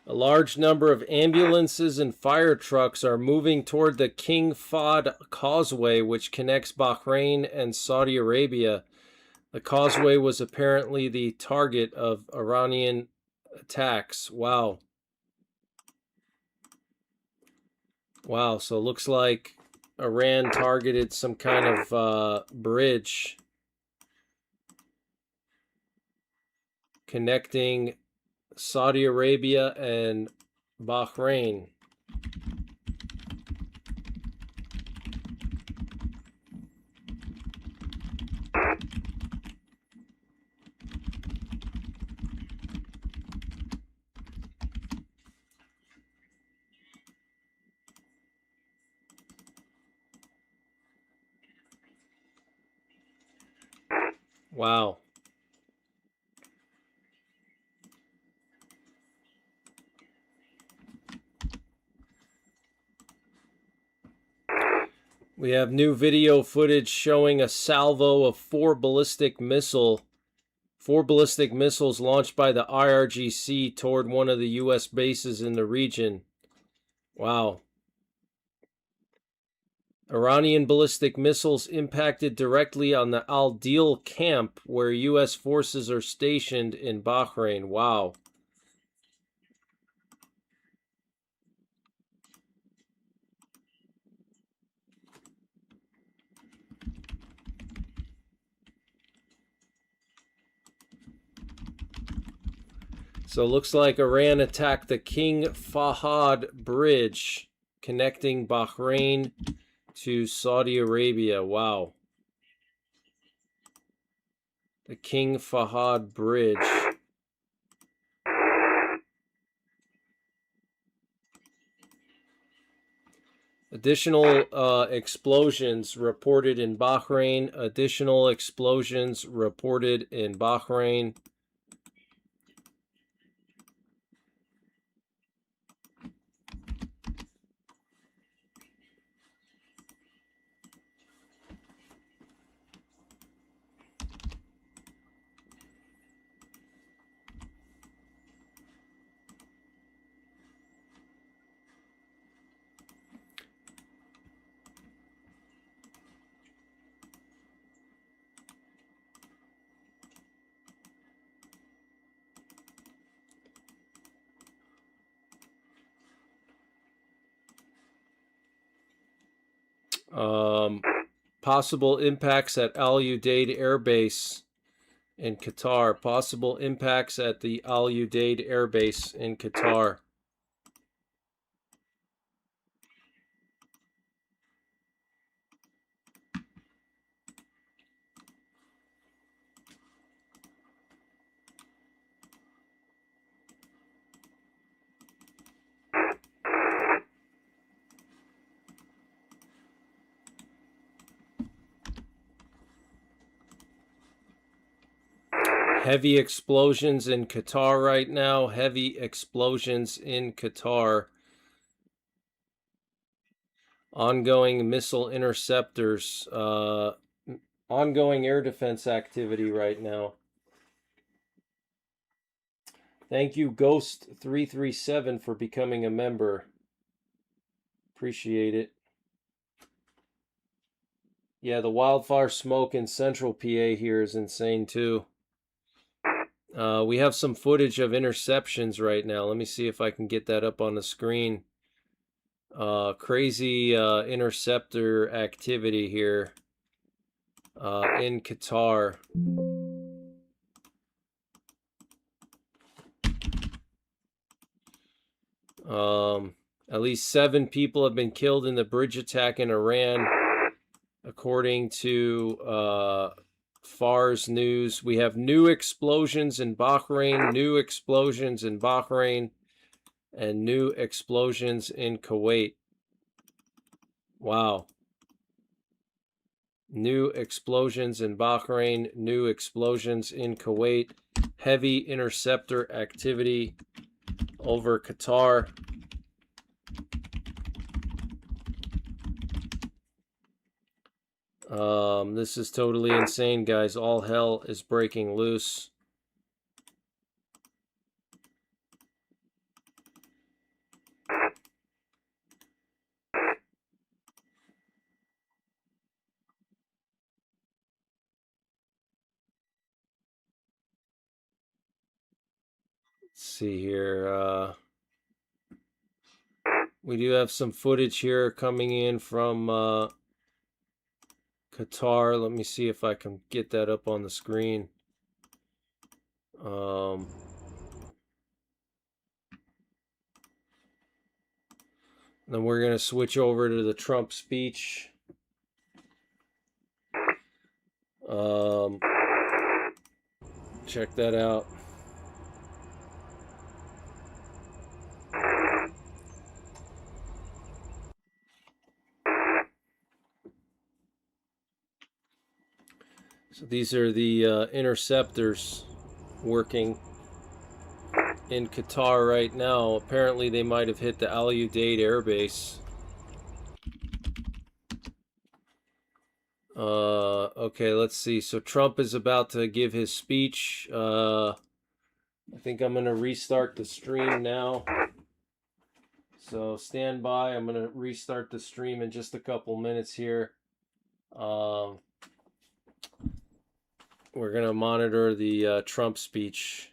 A large number of ambulances and fire trucks are moving toward the King Fahd Causeway, which connects Bahrain and Saudi Arabia. The causeway was apparently the target of Iranian attacks. Wow. Wow, so it looks like Iran targeted some kind of bridge connecting Saudi Arabia and Bahrain. Wow. We have new video footage showing a salvo of four ballistic missiles launched by the IRGC toward one of the U.S. bases in the region. Wow. Iranian ballistic missiles impacted directly on the Al Dil camp where U.S. forces are stationed in Bahrain. Wow. So it looks like Iran attacked the King Fahd Bridge connecting Bahrain to Saudi Arabia. Wow. The King Fahd Bridge. Additional explosions reported in Bahrain. Additional explosions reported in Bahrain. Possible impacts at Al Udeid Air Base in Qatar. Possible impacts at the Al Udeid Air Base in Qatar. Heavy explosions in Qatar right now. Heavy explosions in Qatar. Ongoing missile interceptors. Ongoing air defense activity right now. Thank you, Ghost337, for becoming a member. Appreciate it. Yeah, the wildfire smoke in central PA here is insane too. We have some footage of interceptions right now. Let me see if I can get that up on the screen. Crazy interceptor activity here in Qatar. At least 7 people have been killed in the bridge attack in Iran, according to Fars News. We have new explosions in Bahrain, new explosions in Bahrain, and new explosions in Kuwait. Wow. New explosions in Bahrain, new explosions in Kuwait. Heavy interceptor activity over Qatar. This is totally insane, guys. All hell is breaking loose. Let's see here. We do have some footage here coming in from Qatar. Let me see if I can get that up on the screen. Then we're going to switch over to the Trump speech. Check that out. So these are the interceptors working in Qatar right now. Apparently they might have hit the Al Udeid Air Base. Okay, let's see. So Trump is about to give his speech. I think I'm going to restart the stream now. So stand by. I'm going to restart the stream in just a couple minutes here. We're going to monitor the Trump speech.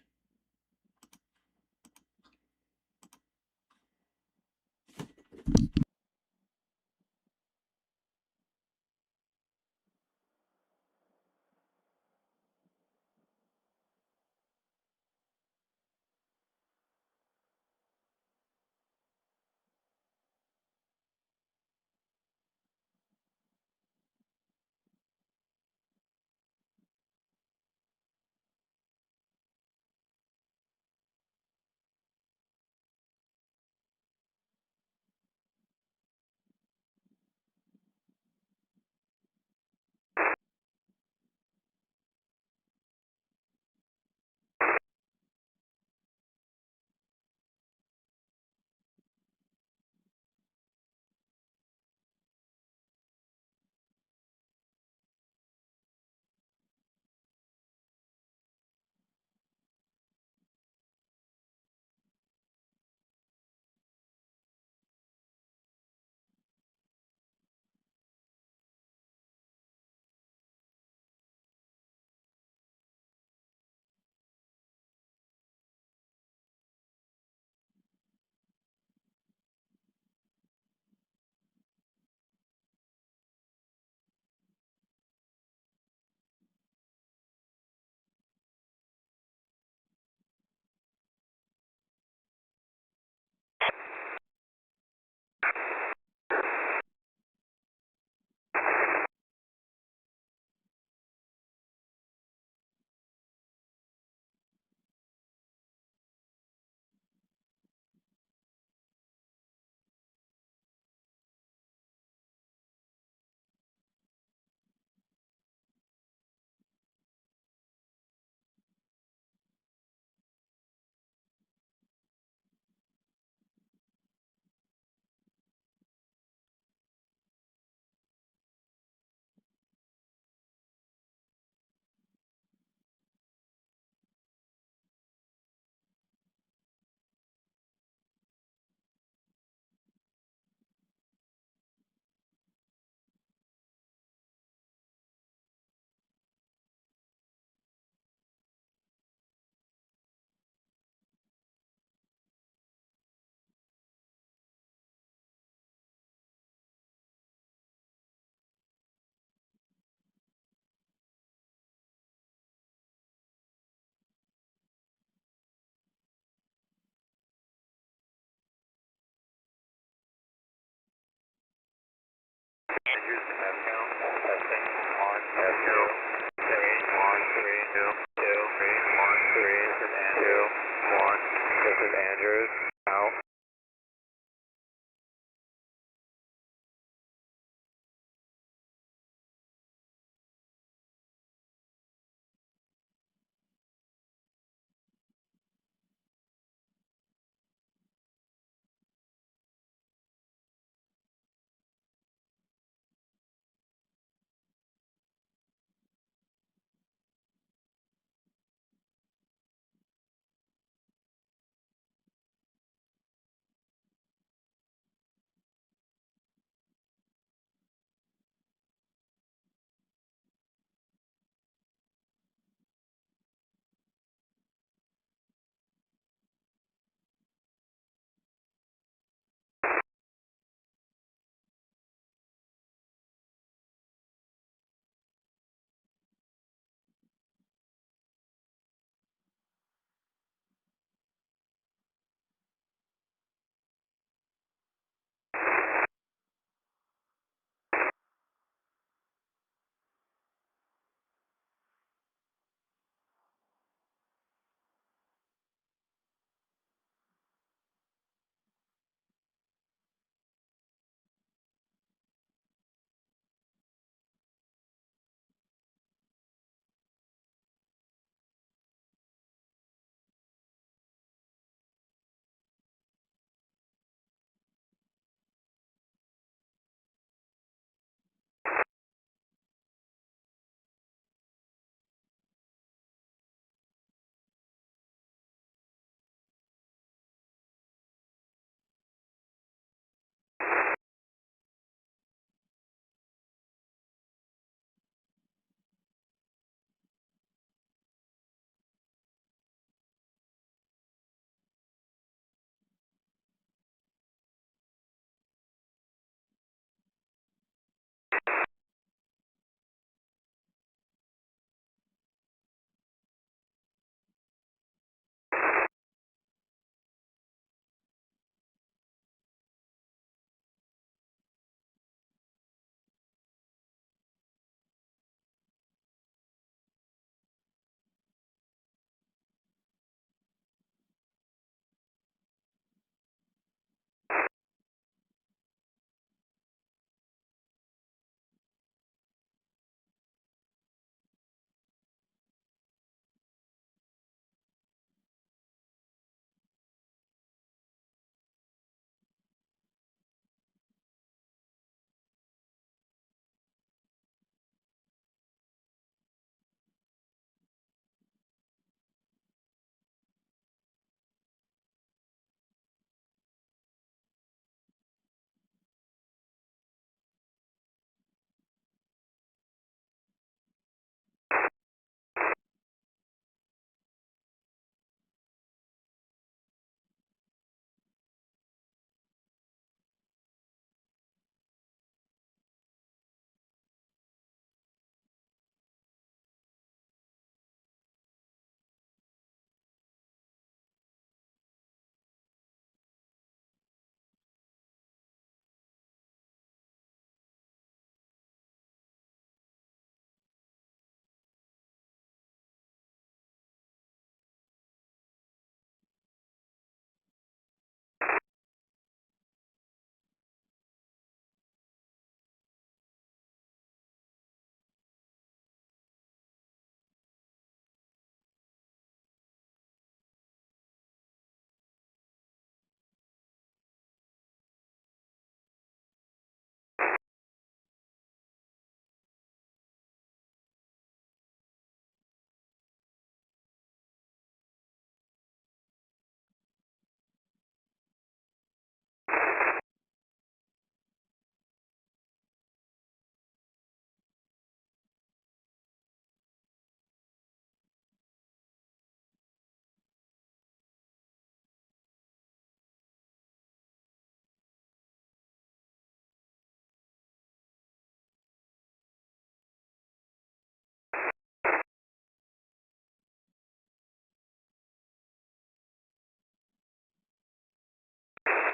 Andrews, test count. Testing. On. Test 2. 3. 1. 3. 2. 2. 3. 1. 3. This is Andrew. 1. This is Andrews. Out.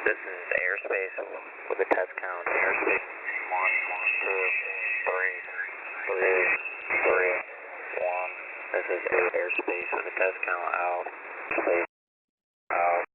This is airspace with a test count. Airspace. This is airspace with a test count out. Out.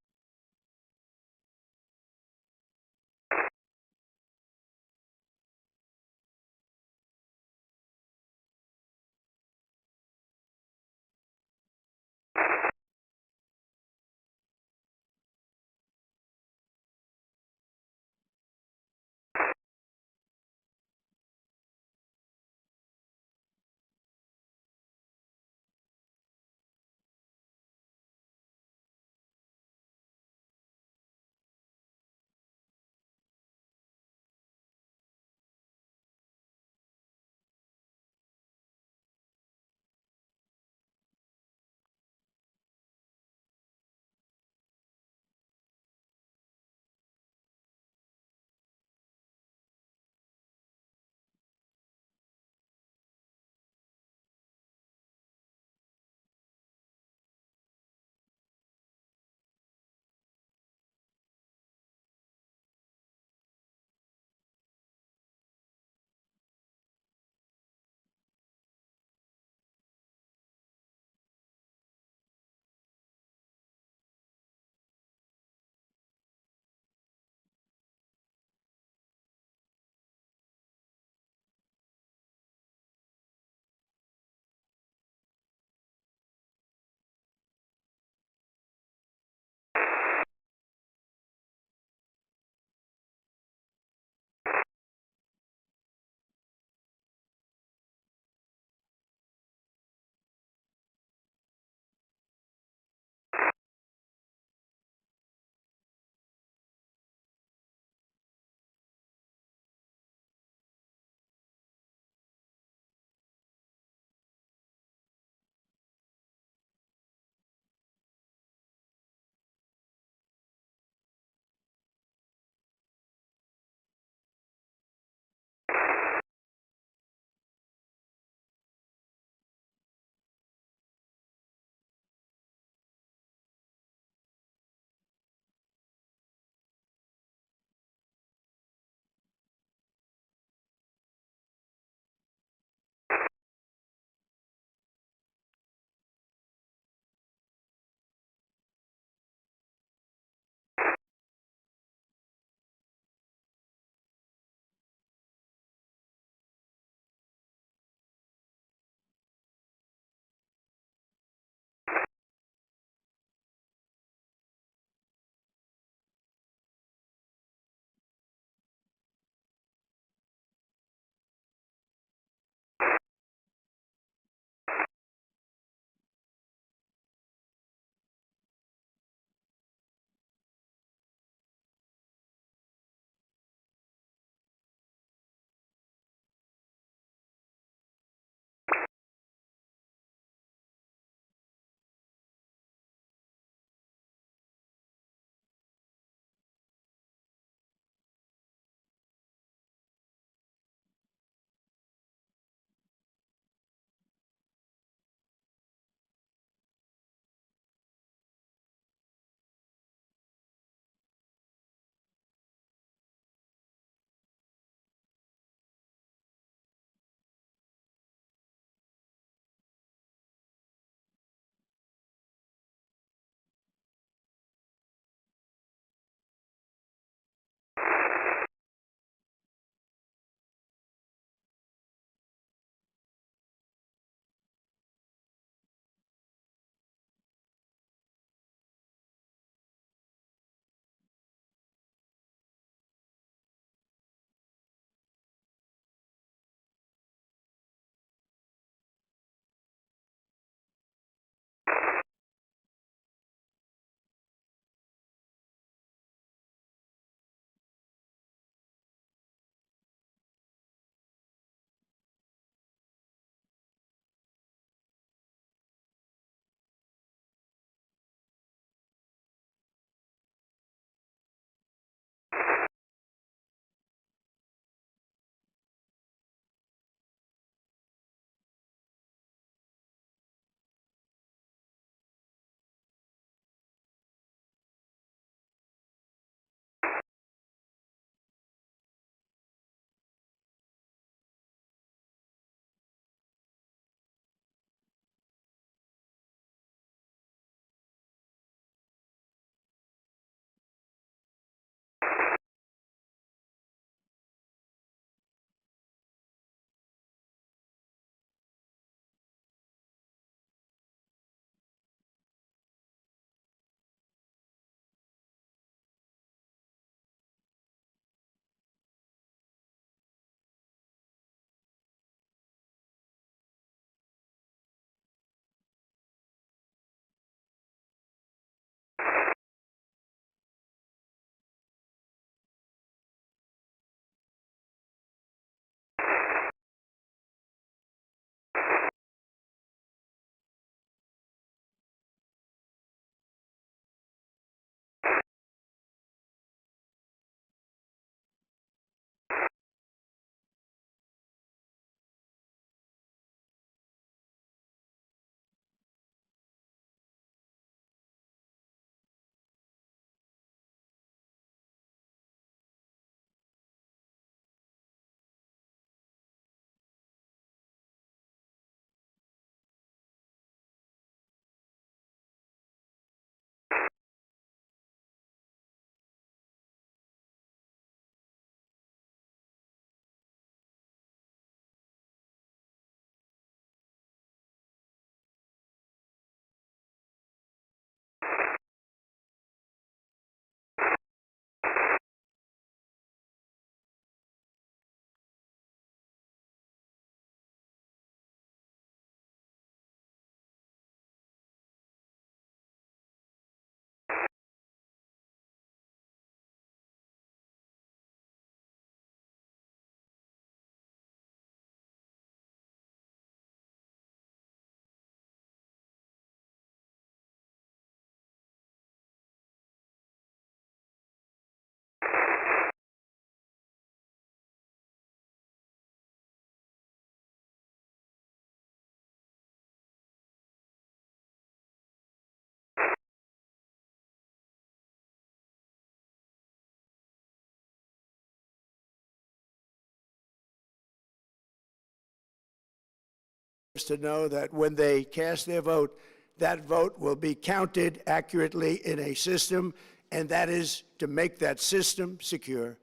to know that when they cast their vote, that vote will be counted accurately in a system, and that is to make that system secure,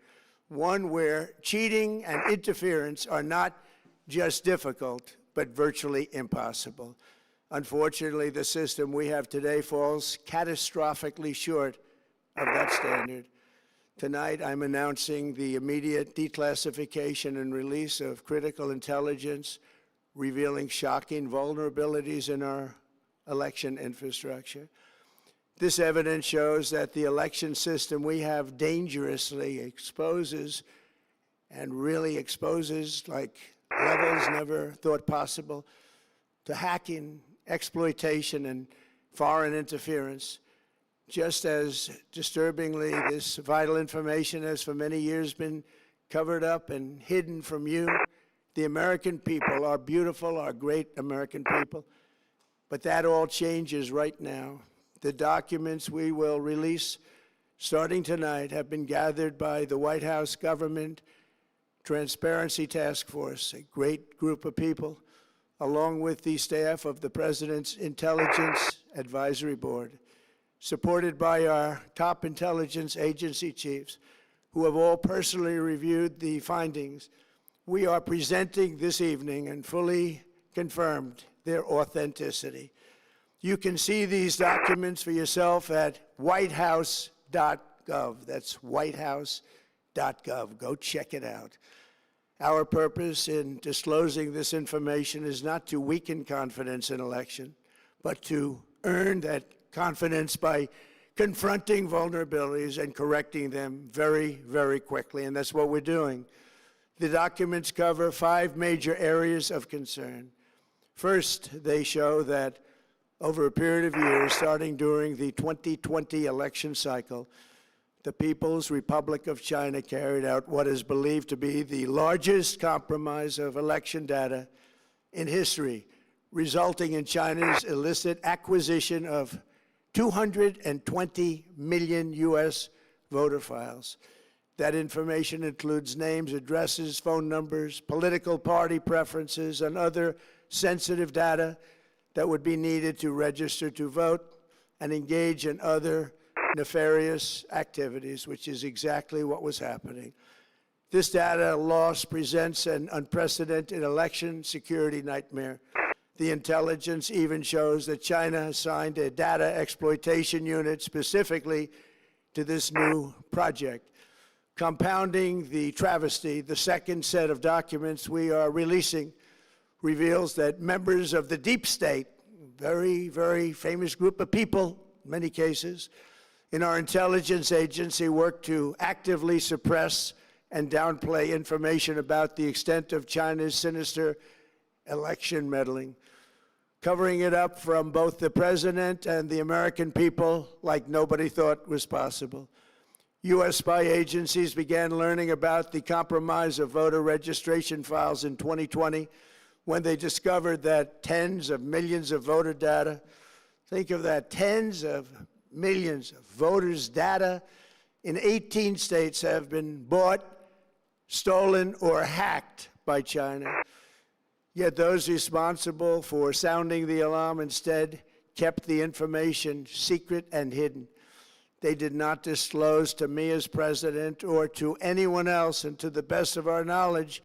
one where cheating and interference are not just difficult, but virtually impossible. Unfortunately, the system we have today falls catastrophically short of that standard. Tonight, I'm announcing the immediate declassification and release of critical intelligence revealing shocking vulnerabilities in our election infrastructure. This evidence shows that the election system we have dangerously exposes and really exposes like levels never thought possible to hacking, exploitation, and foreign interference. Just as disturbingly, this vital information has for many years been covered up and hidden from you, the American people, our beautiful, our great American people. But that all changes right now. The documents we will release starting tonight have been gathered by the White House Government Transparency Task Force, a great group of people, along with the staff of the President's Intelligence Advisory Board, supported by our top intelligence agency chiefs, who have all personally reviewed the findings. We are presenting this evening and fully confirmed their authenticity. You can see these documents for yourself at whitehouse.gov. That's whitehouse.gov. Go check it out. Our purpose in disclosing this information is not to weaken confidence in election, but to earn that confidence by confronting vulnerabilities and correcting them very, very quickly, and that's what we're doing. The documents cover 5 major areas of concern. First, they show that over a period of years, starting during the 2020 election cycle, the People's Republic of China carried out what is believed to be the largest compromise of election data in history, resulting in China's illicit acquisition of 220 million U.S. voter files. That information includes names, addresses, phone numbers, political party preferences, and other sensitive data that would be needed to register to vote and engage in other nefarious activities, which is exactly what was happening. This data loss presents an unprecedented election security nightmare. The intelligence even shows that China assigned a data exploitation unit specifically to this new project. Compounding the travesty, the second set of documents we are releasing reveals that members of the deep state, very, very famous group of people, in many cases, in our intelligence agency work to actively suppress and downplay information about the extent of China's sinister election meddling, covering it up from both the president and the American people like nobody thought was possible. U.S. spy agencies began learning about the compromise of voter registration files in 2020 when they discovered that tens of millions of voter data, think of that, tens of millions of voters' data in 18 states have been bought, stolen, or hacked by China. Yet those responsible for sounding the alarm instead kept the information secret and hidden. They did not disclose to me as president or to anyone else, and to the best of our knowledge,